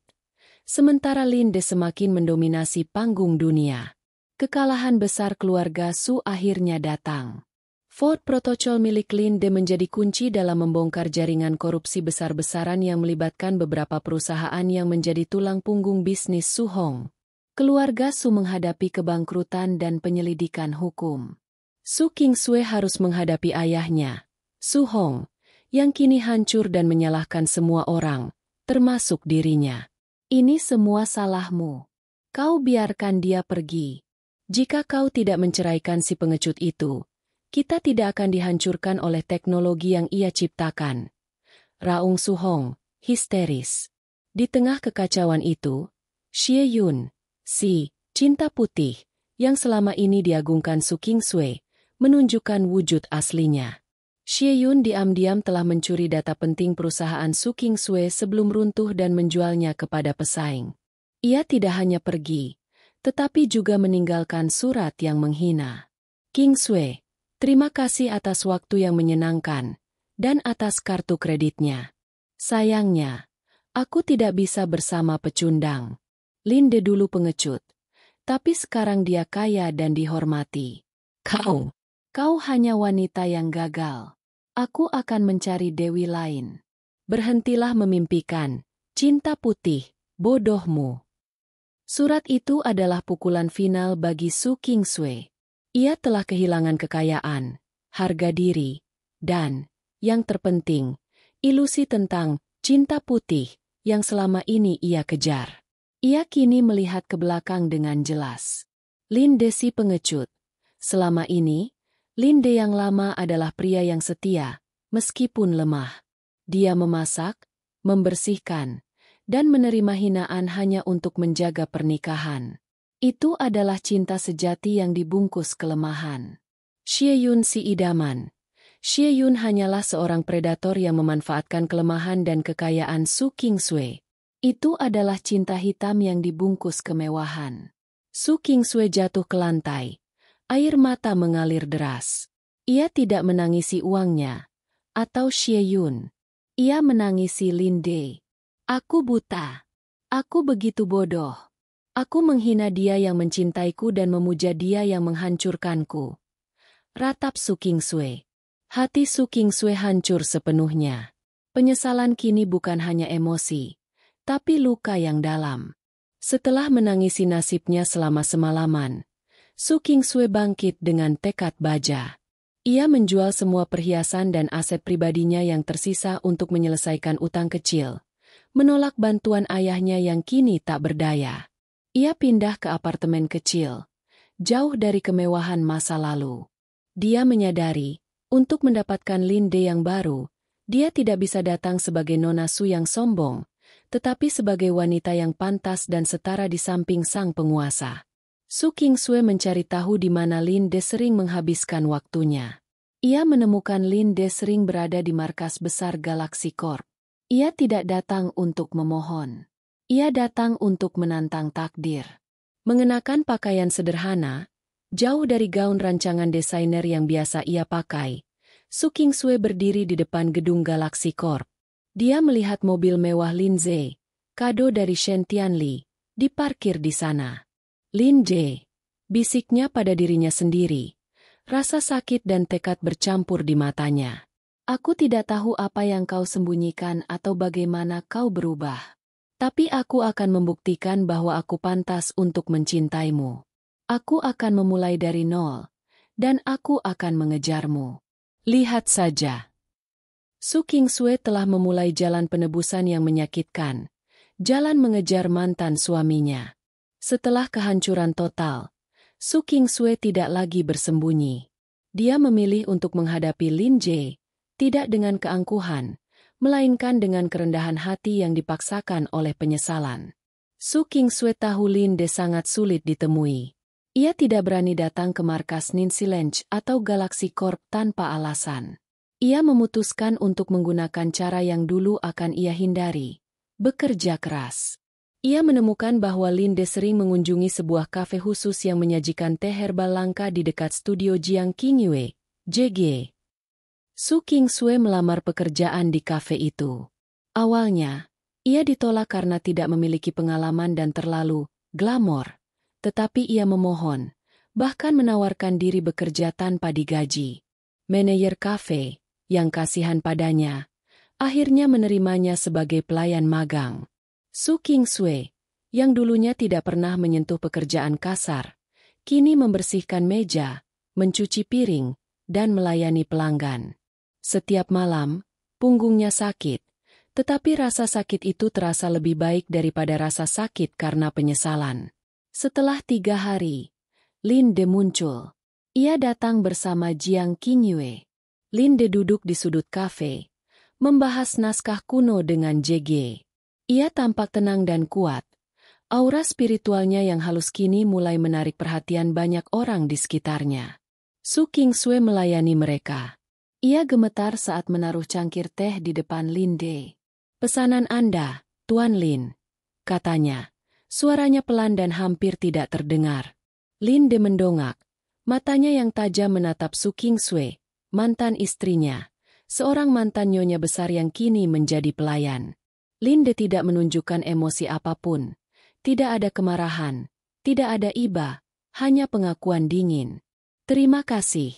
Sementara Linde semakin mendominasi panggung dunia. Kekalahan besar keluarga Su akhirnya datang. Ford Protocol milik Linde menjadi kunci dalam membongkar jaringan korupsi besar-besaran yang melibatkan beberapa perusahaan yang menjadi tulang punggung bisnis Su Hong. Keluarga Su menghadapi kebangkrutan dan penyelidikan hukum. Su Qingsui harus menghadapi ayahnya, Su Hong, yang kini hancur dan menyalahkan semua orang, termasuk dirinya. Ini semua salahmu. Kau biarkan dia pergi. Jika kau tidak menceraikan si pengecut itu, kita tidak akan dihancurkan oleh teknologi yang ia ciptakan. Raung Su Hong, histeris. Di tengah kekacauan itu, Xie Yun, si cinta putih, yang selama ini diagungkan Su Qingsui, menunjukkan wujud aslinya. Xie Yun diam-diam telah mencuri data penting perusahaan Su Qingsui sebelum runtuh dan menjualnya kepada pesaing. Ia tidak hanya pergi, tetapi juga meninggalkan surat yang menghina. Qingsui, terima kasih atas waktu yang menyenangkan, dan atas kartu kreditnya. Sayangnya, aku tidak bisa bersama pecundang. Linde dulu pengecut, tapi sekarang dia kaya dan dihormati. Kau hanya wanita yang gagal. Aku akan mencari dewi lain. Berhentilah memimpikan, cinta putih, bodohmu. Surat itu adalah pukulan final bagi Su Qingsui. Ia telah kehilangan kekayaan, harga diri, dan, yang terpenting, ilusi tentang cinta putih yang selama ini ia kejar. Ia kini melihat ke belakang dengan jelas. Linde si pengecut. Selama ini, Linde yang lama adalah pria yang setia, meskipun lemah. Dia memasak, membersihkan, dan menerima hinaan hanya untuk menjaga pernikahan. Itu adalah cinta sejati yang dibungkus kelemahan. Xie Yun si idaman. Xie Yun hanyalah seorang predator yang memanfaatkan kelemahan dan kekayaan Su Qingsui. Itu adalah cinta hitam yang dibungkus kemewahan. Su Qingsui jatuh ke lantai. Air mata mengalir deras. Ia tidak menangisi uangnya, atau Xie Yun. Ia menangisi Linde. Aku buta. Aku begitu bodoh. Aku menghina dia yang mencintaiku dan memuja dia yang menghancurkanku. Ratap Su Qingsui. Hati Su Qingsui hancur sepenuhnya. Penyesalan kini bukan hanya emosi, tapi luka yang dalam. Setelah menangisi nasibnya selama semalaman, Su Qingsui bangkit dengan tekad baja. Ia menjual semua perhiasan dan aset pribadinya yang tersisa untuk menyelesaikan utang kecil. Menolak bantuan ayahnya yang kini tak berdaya. Ia pindah ke apartemen kecil, jauh dari kemewahan masa lalu. Dia menyadari, untuk mendapatkan Linde yang baru, Dia tidak bisa datang sebagai Nona Su yang sombong, tetapi sebagai wanita yang pantas dan setara di samping sang penguasa. Su Qingsui mencari tahu di mana Lin De sering menghabiskan waktunya. Ia menemukan Lin De sering berada di markas besar Galaxy Corp. Ia tidak datang untuk memohon. Ia datang untuk menantang takdir. Mengenakan pakaian sederhana, jauh dari gaun rancangan desainer yang biasa ia pakai, Su Qingsui berdiri di depan gedung Galaxy Corp. Dia melihat mobil mewah Lin Ze, kado dari Shen Tianli, diparkir di sana. Lin Ze, bisiknya pada dirinya sendiri. Rasa sakit dan tekad bercampur di matanya. Aku tidak tahu apa yang kau sembunyikan atau bagaimana kau berubah. Tapi aku akan membuktikan bahwa aku pantas untuk mencintaimu. Aku akan memulai dari nol, dan aku akan mengejarmu. Lihat saja. Su Qingsui telah memulai jalan penebusan yang menyakitkan, jalan mengejar mantan suaminya. Setelah kehancuran total, Su Qingsui tidak lagi bersembunyi. Dia memilih untuk menghadapi Lin Ze, tidak dengan keangkuhan, melainkan dengan kerendahan hati yang dipaksakan oleh penyesalan. Su Qingsui tahu Lin De sangat sulit ditemui. Ia tidak berani datang ke markas Ninxi Lenge atau Galaxy Corp tanpa alasan. Ia memutuskan untuk menggunakan cara yang dulu akan ia hindari, bekerja keras. Ia menemukan bahwa Lin De sering mengunjungi sebuah kafe khusus yang menyajikan teh herbal langka di dekat studio Jiang Qingyue, JG. Su Qingsui melamar pekerjaan di kafe itu. Awalnya, ia ditolak karena tidak memiliki pengalaman dan terlalu glamor. Tetapi ia memohon, bahkan menawarkan diri bekerja tanpa digaji. Manajer kafe, yang kasihan padanya, akhirnya menerimanya sebagai pelayan magang. Su Qingsui, yang dulunya tidak pernah menyentuh pekerjaan kasar, kini membersihkan meja, mencuci piring, dan melayani pelanggan. Setiap malam, punggungnya sakit, tetapi rasa sakit itu terasa lebih baik daripada rasa sakit karena penyesalan. Setelah 3 hari, Lin De muncul. Ia datang bersama Jiang Qingyue. Lin De duduk di sudut kafe, membahas naskah kuno dengan JG. Ia tampak tenang dan kuat. Aura spiritualnya yang halus kini mulai menarik perhatian banyak orang di sekitarnya. Su Qingsui melayani mereka. Ia gemetar saat menaruh cangkir teh di depan Lin De. "Pesanan Anda, Tuan Lin," katanya. Suaranya pelan dan hampir tidak terdengar. Lin De mendongak. Matanya yang tajam menatap Su Qingsui, mantan istrinya, seorang mantan nyonya besar yang kini menjadi pelayan. Lin De tidak menunjukkan emosi apapun. Tidak ada kemarahan, tidak ada iba, hanya pengakuan dingin. "Terima kasih,"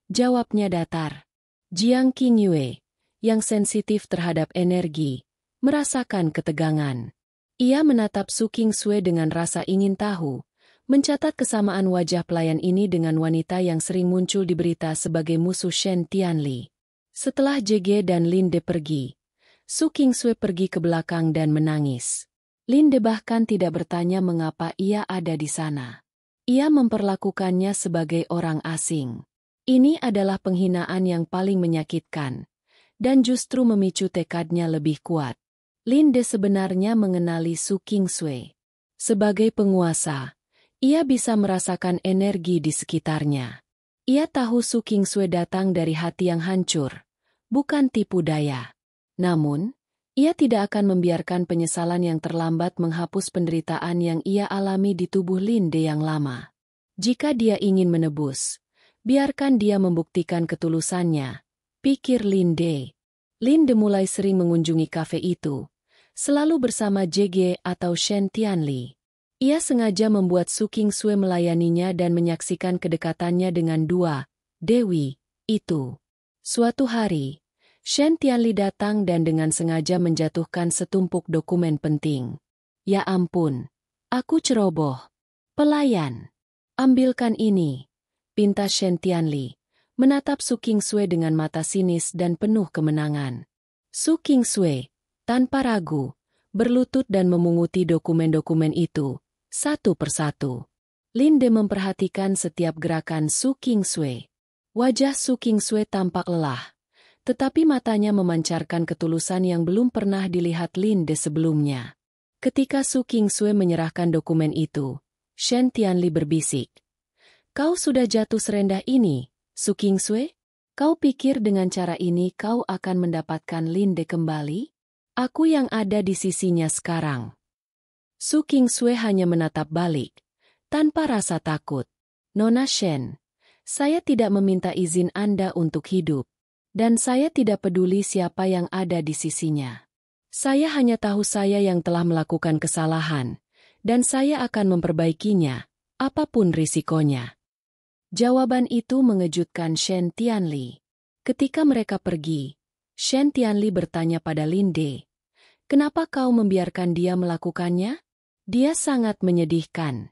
jawabnya datar. Jiang Qingyue, yang sensitif terhadap energi, merasakan ketegangan. Ia menatap Su Qingsui dengan rasa ingin tahu, mencatat kesamaan wajah pelayan ini dengan wanita yang sering muncul di berita sebagai musuh Shen Tianli. Setelah JG dan Lin De pergi, Su Qingsui pergi ke belakang dan menangis. Lin De bahkan tidak bertanya mengapa ia ada di sana. Ia memperlakukannya sebagai orang asing. Ini adalah penghinaan yang paling menyakitkan, dan justru memicu tekadnya lebih kuat. Lin De sebenarnya mengenali Su Qingsui. Sebagai penguasa, ia bisa merasakan energi di sekitarnya. Ia tahu Su Qingsui datang dari hati yang hancur, bukan tipu daya. Namun, ia tidak akan membiarkan penyesalan yang terlambat menghapus penderitaan yang ia alami di tubuh Lin De yang lama. Jika dia ingin menebus, biarkan dia membuktikan ketulusannya, pikir Lin De. Lin De mulai sering mengunjungi kafe itu, selalu bersama JG atau Shen Tianli. Ia sengaja membuat Su Qingsui melayaninya dan menyaksikan kedekatannya dengan dua dewi itu. Suatu hari, Shen Tianli datang dan dengan sengaja menjatuhkan setumpuk dokumen penting. "Ya ampun, aku ceroboh. Pelayan, ambilkan ini," pinta Shen Tianli, menatap Su Qingsui dengan mata sinis dan penuh kemenangan. Su Qingsui, tanpa ragu, berlutut dan memunguti dokumen-dokumen itu, satu persatu. Lin De memperhatikan setiap gerakan Su Qingsui. Wajah Su Qingsui tampak lelah, Tetapi matanya memancarkan ketulusan yang belum pernah dilihat Linde sebelumnya. Ketika Su Qingsui menyerahkan dokumen itu, Shen Tianli berbisik. "Kau sudah jatuh serendah ini, Su Qingsui? Kau pikir dengan cara ini kau akan mendapatkan Linde kembali? Aku yang ada di sisinya sekarang." Su Qingsui hanya menatap balik, tanpa rasa takut. "Nona Shen, saya tidak meminta izin Anda untuk hidup, dan saya tidak peduli siapa yang ada di sisinya. Saya hanya tahu saya yang telah melakukan kesalahan, dan saya akan memperbaikinya, apapun risikonya." Jawaban itu mengejutkan Shen Tianli. Ketika mereka pergi, Shen Tianli bertanya pada Linde, "Kenapa kau membiarkan dia melakukannya?" "Dia sangat menyedihkan."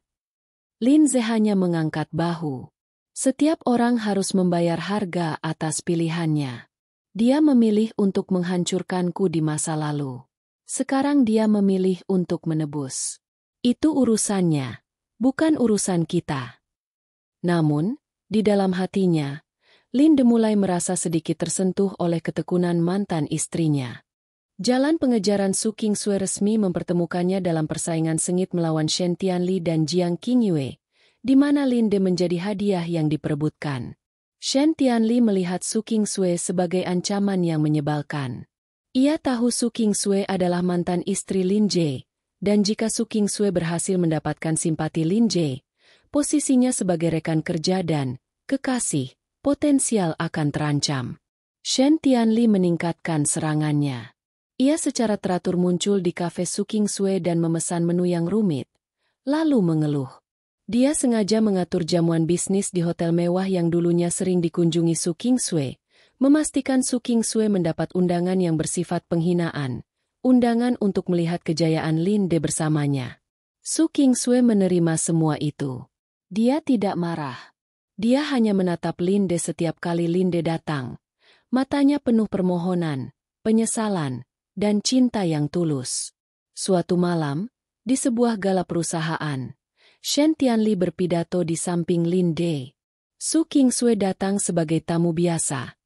Linze hanya mengangkat bahu. "Setiap orang harus membayar harga atas pilihannya. Dia memilih untuk menghancurkanku di masa lalu. Sekarang dia memilih untuk menebus. Itu urusannya, bukan urusan kita." Namun, di dalam hatinya, Linde mulai merasa sedikit tersentuh oleh ketekunan mantan istrinya. Jalan pengejaran Su Qingsui resmi mempertemukannya dalam persaingan sengit melawan Shen Tianli dan Jiang Qingyue, di mana Linde menjadi hadiah yang diperebutkan. Shen Tianli melihat Su Qingsui sebagai ancaman yang menyebalkan. Ia tahu Su Qingsui adalah mantan istri Lin Jie, dan jika Su Qingsui berhasil mendapatkan simpati Lin Jie, posisinya sebagai rekan kerja dan kekasih potensial akan terancam. Shen Tianli meningkatkan serangannya. Ia secara teratur muncul di kafe Su Qingsui dan memesan menu yang rumit, lalu mengeluh. Dia sengaja mengatur jamuan bisnis di hotel mewah yang dulunya sering dikunjungi Su Qingsui, memastikan Su Qingsui mendapat undangan yang bersifat penghinaan, undangan untuk melihat kejayaan Linde bersamanya. Su Qingsui menerima semua itu. Dia tidak marah. Dia hanya menatap Linde setiap kali Linde datang. Matanya penuh permohonan, penyesalan, dan cinta yang tulus. Suatu malam, di sebuah gala perusahaan, Shen Tianli berpidato di samping Linde. Su Qingsui datang sebagai tamu biasa,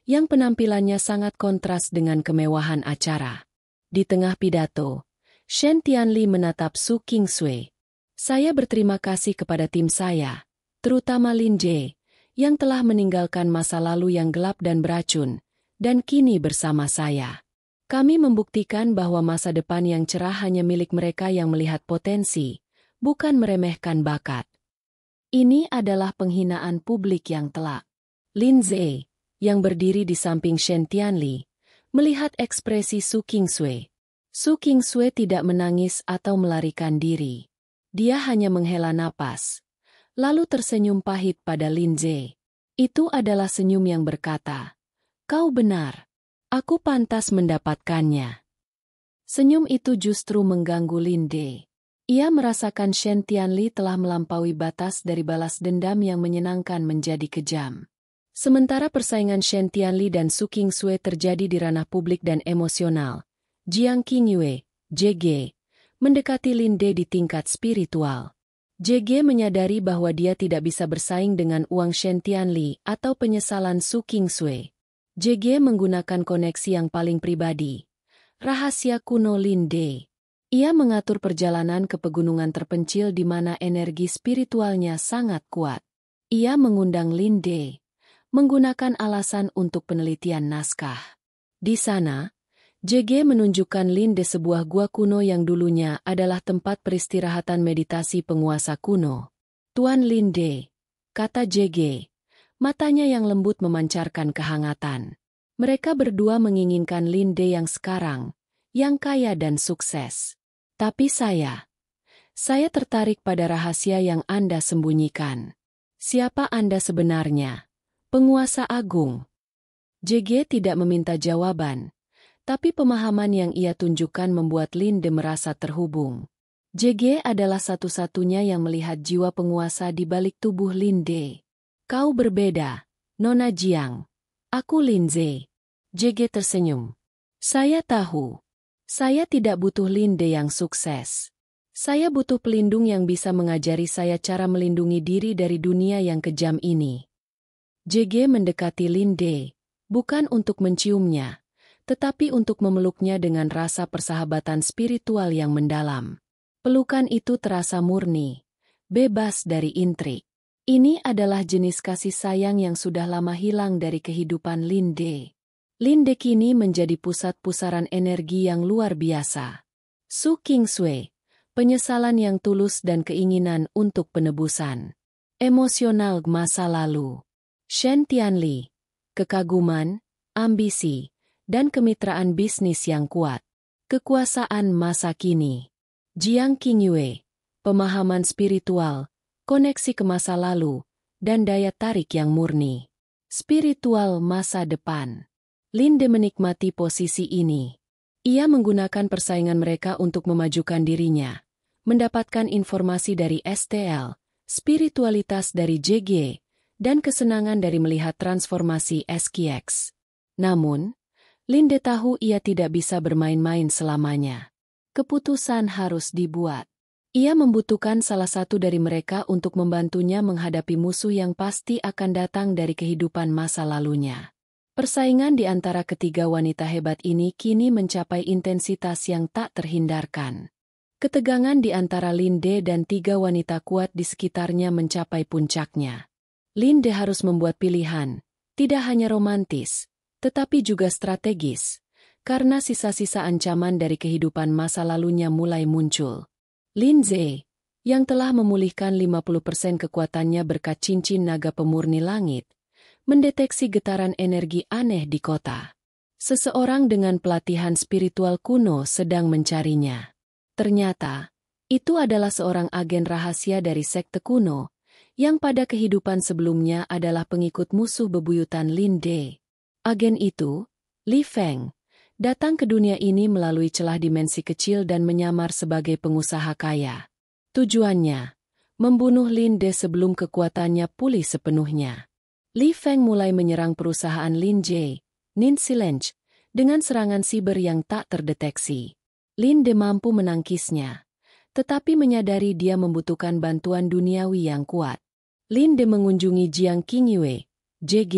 yang penampilannya sangat kontras dengan kemewahan acara. Di tengah pidato, Shen Tianli menatap Su Qingsui. "Saya berterima kasih kepada tim saya, terutama Lin Jie, yang telah meninggalkan masa lalu yang gelap dan beracun, dan kini bersama saya. Kami membuktikan bahwa masa depan yang cerah hanya milik mereka yang melihat potensi, bukan meremehkan bakat." Ini adalah penghinaan publik yang telak. Lin Jie, yang berdiri di samping Shen Tianli, melihat ekspresi Su Qingsui. Su Qingsui tidak menangis atau melarikan diri. Dia hanya menghela napas, lalu tersenyum pahit pada Lin Jie. Itu adalah senyum yang berkata, "Kau benar. Aku pantas mendapatkannya." Senyum itu justru mengganggu Linde. Ia merasakan Shen Tianli telah melampaui batas dari balas dendam yang menyenangkan menjadi kejam. Sementara persaingan Shen Tianli dan Su Qingsui terjadi di ranah publik dan emosional, Jiang Qingyue, JG, mendekati Linde di tingkat spiritual. JG menyadari bahwa dia tidak bisa bersaing dengan uang Shen Tianli atau penyesalan Su Qingsui. JG menggunakan koneksi yang paling pribadi, rahasia kuno Linde. Ia mengatur perjalanan ke pegunungan terpencil di mana energi spiritualnya sangat kuat. Ia mengundang Linde, menggunakan alasan untuk penelitian naskah. Di sana, JG menunjukkan Linde sebuah gua kuno yang dulunya adalah tempat peristirahatan meditasi penguasa kuno. "Tuan Linde," kata JG, matanya yang lembut memancarkan kehangatan. Mereka berdua menginginkan Linde yang sekarang, yang kaya dan sukses. "Tapi saya tertarik pada rahasia yang Anda sembunyikan. Siapa Anda sebenarnya, penguasa agung?" JG tidak meminta jawaban, tapi pemahaman yang ia tunjukkan membuat Linde merasa terhubung. JG adalah satu-satunya yang melihat jiwa penguasa di balik tubuh Linde. "Kau berbeda, Nona Jiang. Aku Lin Jie." JG tersenyum. "Saya tahu. Saya tidak butuh Linde yang sukses. Saya butuh pelindung yang bisa mengajari saya cara melindungi diri dari dunia yang kejam ini." JG mendekati Linde, Bukan untuk menciumnya, tetapi untuk memeluknya dengan rasa persahabatan spiritual yang mendalam. Pelukan itu terasa murni, bebas dari intrik. Ini adalah jenis kasih sayang yang sudah lama hilang dari kehidupan Linde. Linde kini menjadi pusat pusaran energi yang luar biasa. Su Qingsui, penyesalan yang tulus dan keinginan untuk penebusan emosional masa lalu. Shen Tianli, kekaguman, ambisi, dan kemitraan bisnis yang kuat. Kekuasaan masa kini. Jiang Qingyue, pemahaman spiritual, koneksi ke masa lalu, dan daya tarik yang murni. Spiritual masa depan. Linde menikmati posisi ini. Ia menggunakan persaingan mereka untuk memajukan dirinya, mendapatkan informasi dari STL, spiritualitas dari JG, dan kesenangan dari melihat transformasi SKX. Namun, Linde tahu ia tidak bisa bermain-main selamanya. Keputusan harus dibuat. Ia membutuhkan salah satu dari mereka untuk membantunya menghadapi musuh yang pasti akan datang dari kehidupan masa lalunya. Persaingan di antara ketiga wanita hebat ini kini mencapai intensitas yang tak terhindarkan. Ketegangan di antara Linde dan tiga wanita kuat di sekitarnya mencapai puncaknya. Linde harus membuat pilihan, tidak hanya romantis, tetapi juga strategis, karena sisa-sisa ancaman dari kehidupan masa lalunya mulai muncul. Lin Ze, yang telah memulihkan 50% kekuatannya berkat cincin naga pemurni langit, mendeteksi getaran energi aneh di kota. Seseorang dengan pelatihan spiritual kuno sedang mencarinya. Ternyata, itu adalah seorang agen rahasia dari sekte kuno, yang pada kehidupan sebelumnya adalah pengikut musuh bebuyutan Lin De. Agen itu, Li Feng, datang ke dunia ini melalui celah dimensi kecil dan menyamar sebagai pengusaha kaya. Tujuannya, membunuh Lin De sebelum kekuatannya pulih sepenuhnya. Li Feng mulai menyerang perusahaan Lin Jie, Nin Silenge, dengan serangan siber yang tak terdeteksi. Lin De mampu menangkisnya, tetapi menyadari dia membutuhkan bantuan duniawi yang kuat. Lin De mengunjungi Jiang Qingyue, JG,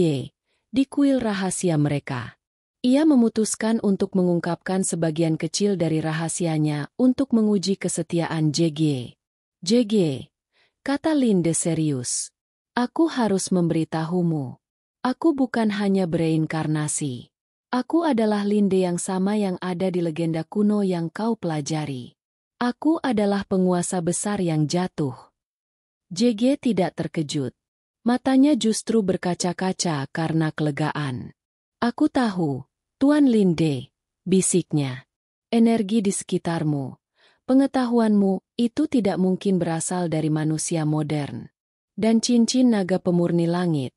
di kuil rahasia mereka. Ia memutuskan untuk mengungkapkan sebagian kecil dari rahasianya untuk menguji kesetiaan JG. JG, kata Lin De serius. Aku harus memberitahumu. Aku bukan hanya bereinkarnasi. Aku adalah Linde yang sama yang ada di legenda kuno yang kau pelajari. Aku adalah penguasa besar yang jatuh. JG tidak terkejut. Matanya justru berkaca-kaca karena kelegaan. Aku tahu, Tuan Linde, bisiknya. Energi di sekitarmu, pengetahuanmu, itu tidak mungkin berasal dari manusia modern. Dan cincin naga pemurni langit,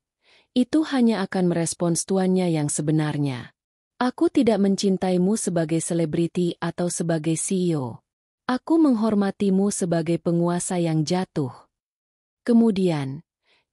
itu hanya akan merespons tuannya yang sebenarnya. Aku tidak mencintaimu sebagai selebriti atau sebagai CEO. Aku menghormatimu sebagai penguasa yang jatuh. Kemudian,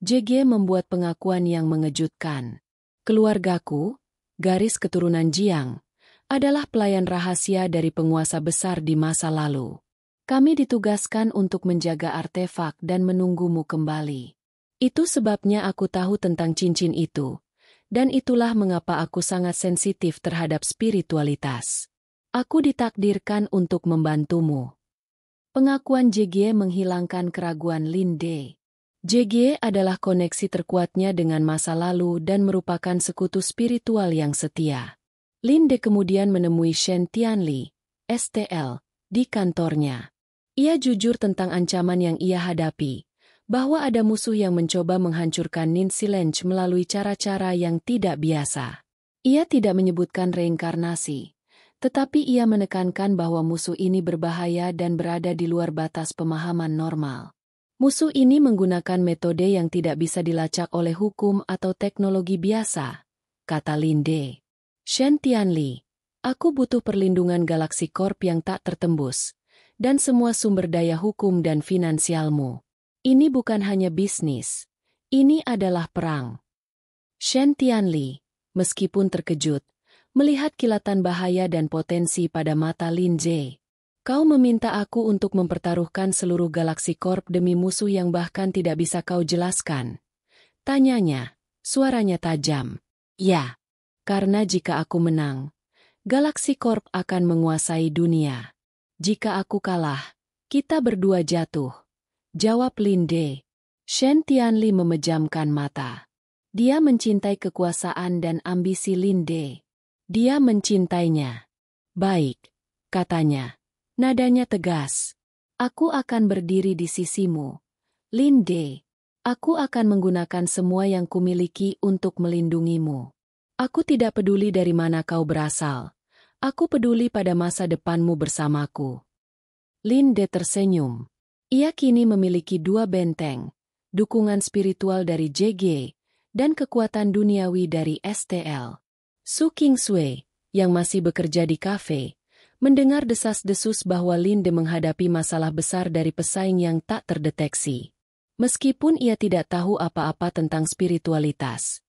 JG membuat pengakuan yang mengejutkan. Keluargaku, garis keturunan Jiang, adalah pelayan rahasia dari penguasa besar di masa lalu. Kami ditugaskan untuk menjaga artefak dan menunggumu kembali. Itu sebabnya aku tahu tentang cincin itu, dan itulah mengapa aku sangat sensitif terhadap spiritualitas. Aku ditakdirkan untuk membantumu. Pengakuan JG menghilangkan keraguan Linde. JG adalah koneksi terkuatnya dengan masa lalu dan merupakan sekutu spiritual yang setia. Linde kemudian menemui Shen Tianli, STL, di kantornya. Ia jujur tentang ancaman yang ia hadapi, bahwa ada musuh yang mencoba menghancurkan Nin Silenge melalui cara-cara yang tidak biasa. Ia tidak menyebutkan reinkarnasi, tetapi ia menekankan bahwa musuh ini berbahaya dan berada di luar batas pemahaman normal. Musuh ini menggunakan metode yang tidak bisa dilacak oleh hukum atau teknologi biasa, kata Linde. Shen Tianli, aku butuh perlindungan Galaxy Corp yang tak tertembus, dan semua sumber daya hukum dan finansialmu. Ini bukan hanya bisnis, ini adalah perang. Shen Tianli, meskipun terkejut, melihat kilatan bahaya dan potensi pada mata Lin Jie. Kau meminta aku untuk mempertaruhkan seluruh Galaxy Corp demi musuh yang bahkan tidak bisa kau jelaskan. Tanyanya, suaranya tajam. Ya. Karena jika aku menang, Galaxy Corp akan menguasai dunia. Jika aku kalah, kita berdua jatuh. Jawab Lin De. Shen Tianli memejamkan mata. Dia mencintai kekuasaan dan ambisi Lin De. Dia mencintainya. Baik, katanya. Nadanya tegas. Aku akan berdiri di sisimu. Lin De. Aku akan menggunakan semua yang kumiliki untuk melindungimu. Aku tidak peduli dari mana kau berasal. Aku peduli pada masa depanmu bersamaku. Lin De tersenyum. Ia kini memiliki 2 benteng, dukungan spiritual dari JG, dan kekuatan duniawi dari STL. Su Qingsui, yang masih bekerja di kafe, mendengar desas-desus bahwa Lin De menghadapi masalah besar dari pesaing yang tak terdeteksi. Meskipun ia tidak tahu apa-apa tentang spiritualitas,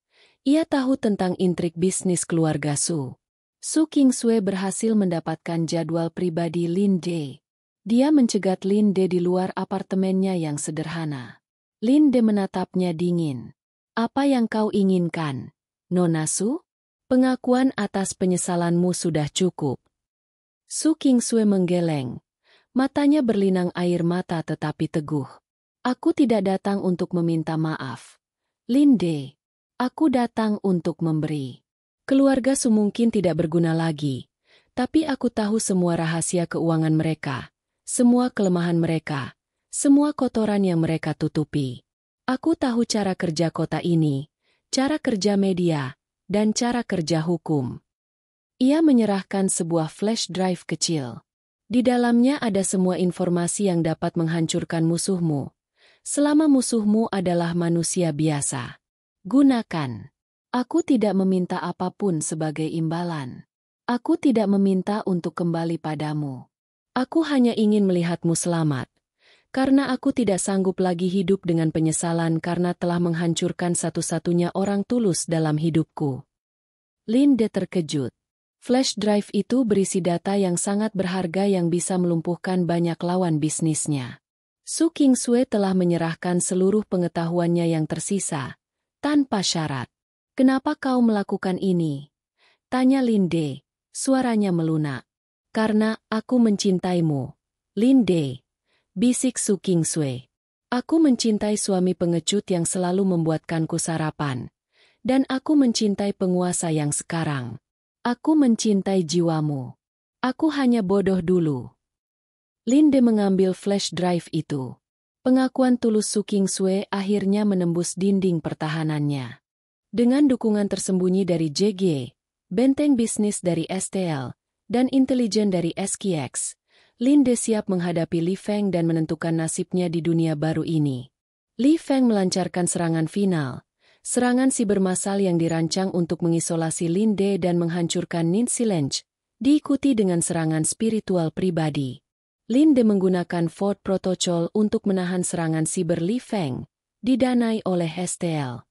ia tahu tentang intrik bisnis keluarga Su. Su Qingsui berhasil mendapatkan jadwal pribadi Lin De. Dia mencegat Lin De di luar apartemennya yang sederhana. Lin De menatapnya dingin. Apa yang kau inginkan, Nona Su? Pengakuan atas penyesalanmu sudah cukup. Su Qingsui menggeleng. Matanya berlinang air mata tetapi teguh. Aku tidak datang untuk meminta maaf. Lin De, aku datang untuk memberi. Keluarga Su mungkin tidak berguna lagi, tapi aku tahu semua rahasia keuangan mereka, semua kelemahan mereka, semua kotoran yang mereka tutupi. Aku tahu cara kerja kota ini, cara kerja media, dan cara kerja hukum. Ia menyerahkan sebuah flash drive kecil. Di dalamnya ada semua informasi yang dapat menghancurkan musuhmu. Selama musuhmu adalah manusia biasa. Gunakan. Aku tidak meminta apapun sebagai imbalan. Aku tidak meminta untuk kembali padamu. Aku hanya ingin melihatmu selamat. Karena aku tidak sanggup lagi hidup dengan penyesalan karena telah menghancurkan satu-satunya orang tulus dalam hidupku. Lin De terkejut. Flash drive itu berisi data yang sangat berharga yang bisa melumpuhkan banyak lawan bisnisnya. Su Qingsui telah menyerahkan seluruh pengetahuannya yang tersisa, tanpa syarat. Kenapa kau melakukan ini? Tanya Lin De, suaranya melunak. Karena aku mencintaimu. Lin De, bisik Su Qingsui. Aku mencintai suami pengecut yang selalu membuatkanku sarapan. Dan aku mencintai penguasa yang sekarang. Aku mencintai jiwamu. Aku hanya bodoh dulu. Lin De mengambil flash drive itu. Pengakuan tulus Su Qingsui akhirnya menembus dinding pertahanannya. Dengan dukungan tersembunyi dari JG, benteng bisnis dari STL, dan intelijen dari SKX, Lin De siap menghadapi Li Feng dan menentukan nasibnya di dunia baru ini. Li Feng melancarkan serangan final, serangan siber massal yang dirancang untuk mengisolasi Lin De dan menghancurkan Nin Silenge, diikuti dengan serangan spiritual pribadi. Lin De menggunakan Ford Protocol untuk menahan serangan siber Li Feng, didanai oleh STL.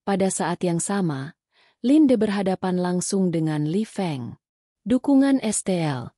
Pada saat yang sama, Lin De berhadapan langsung dengan Li Feng. Dukungan STL.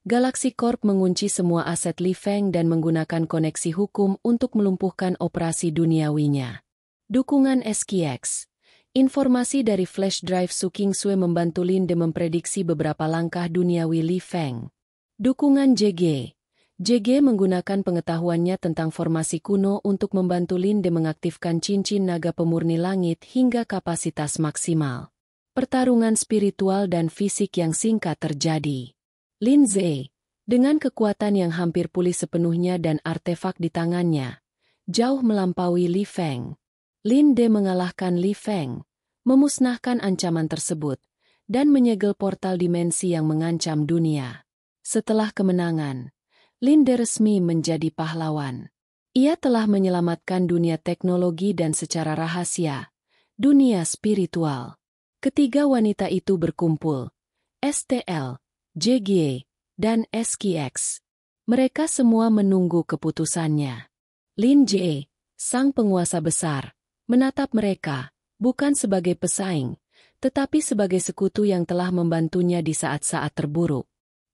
Galaxy Corp mengunci semua aset Li Feng dan menggunakan koneksi hukum untuk melumpuhkan operasi duniawinya. Dukungan SKX. Informasi dari flash drive Su Qingsui membantu Lin De memprediksi beberapa langkah duniawi Li Feng. Dukungan JG. JG menggunakan pengetahuannya tentang formasi kuno untuk membantu Lin De mengaktifkan cincin naga pemurni langit hingga kapasitas maksimal. Pertarungan spiritual dan fisik yang singkat terjadi. Lin Ze, dengan kekuatan yang hampir pulih sepenuhnya dan artefak di tangannya, jauh melampaui Li Feng. Lin De mengalahkan Li Feng, memusnahkan ancaman tersebut, dan menyegel portal dimensi yang mengancam dunia. Setelah kemenangan, Lin De resmi menjadi pahlawan. Ia telah menyelamatkan dunia teknologi dan secara rahasia, dunia spiritual. Ketiga wanita itu berkumpul, STL, JG, dan SKX. Mereka semua menunggu keputusannya. Lin Je, sang penguasa besar, menatap mereka, bukan sebagai pesaing, tetapi sebagai sekutu yang telah membantunya di saat-saat terburuk.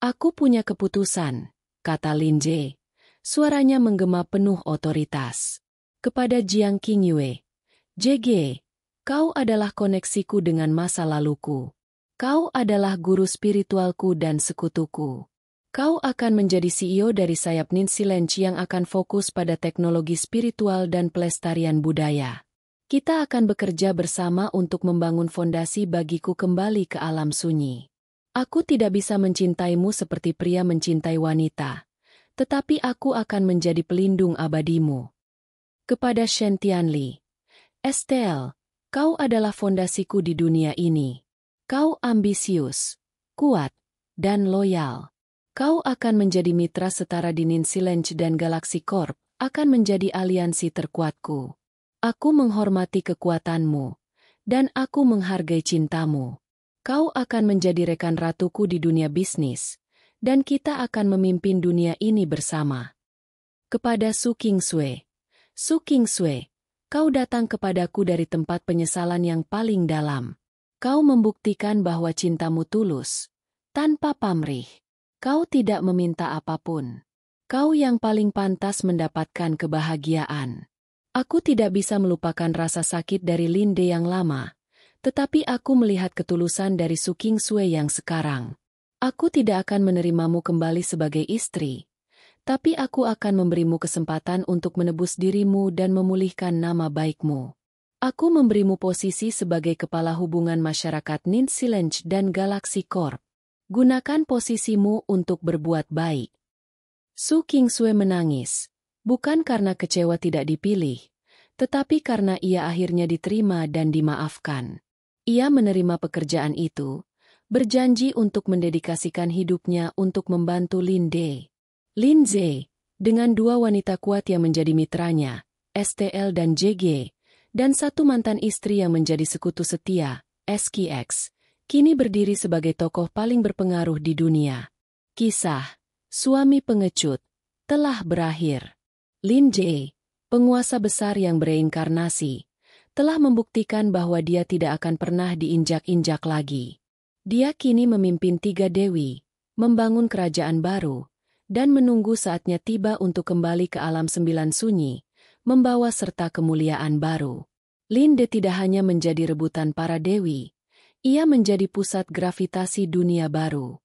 Aku punya keputusan, kata Lin Je. Suaranya menggema penuh otoritas. Kepada Jiang Qingyue, JG, Kau adalah koneksiku dengan masa laluku. Kau adalah guru spiritualku dan sekutuku. Kau akan menjadi CEO dari sayap Ninsilenge yang akan fokus pada teknologi spiritual dan pelestarian budaya. Kita akan bekerja bersama untuk membangun fondasi bagiku kembali ke alam sunyi. Aku tidak bisa mencintaimu seperti pria mencintai wanita, tetapi aku akan menjadi pelindung abadimu. Kepada Shen Tianli, STL, kau adalah fondasiku di dunia ini. Kau ambisius, kuat, dan loyal. Kau akan menjadi mitra setara di Ninsilenge dan Galaxy Corp, akan menjadi aliansi terkuatku. Aku menghormati kekuatanmu, dan aku menghargai cintamu. Kau akan menjadi rekan ratuku di dunia bisnis, dan kita akan memimpin dunia ini bersama. Kepada Su Kingsui, kau datang kepadaku dari tempat penyesalan yang paling dalam. Kau membuktikan bahwa cintamu tulus, tanpa pamrih. Kau tidak meminta apapun. Kau yang paling pantas mendapatkan kebahagiaan. Aku tidak bisa melupakan rasa sakit dari Linde yang lama, tetapi aku melihat ketulusan dari Su Kingsui yang sekarang. Aku tidak akan menerimamu kembali sebagai istri, tapi aku akan memberimu kesempatan untuk menebus dirimu dan memulihkan nama baikmu. Aku memberimu posisi sebagai kepala hubungan masyarakat Ninsilenge dan Galaxy Corp. Gunakan posisimu untuk berbuat baik. Su Kingsui menangis, bukan karena kecewa tidak dipilih, tetapi karena ia akhirnya diterima dan dimaafkan. Ia menerima pekerjaan itu, berjanji untuk mendedikasikan hidupnya untuk membantu Linde. Linze, dengan dua wanita kuat yang menjadi mitranya, STL dan JG, dan satu mantan istri yang menjadi sekutu setia, SKX, kini berdiri sebagai tokoh paling berpengaruh di dunia. Kisah Suami Pengecut telah berakhir. Linze, penguasa besar yang bereinkarnasi, telah membuktikan bahwa dia tidak akan pernah diinjak-injak lagi. Dia kini memimpin 3 dewi, membangun kerajaan baru, dan menunggu saatnya tiba untuk kembali ke alam 9 sunyi, membawa serta kemuliaan baru. Linde tidak hanya menjadi rebutan para dewi, ia menjadi pusat gravitasi dunia baru.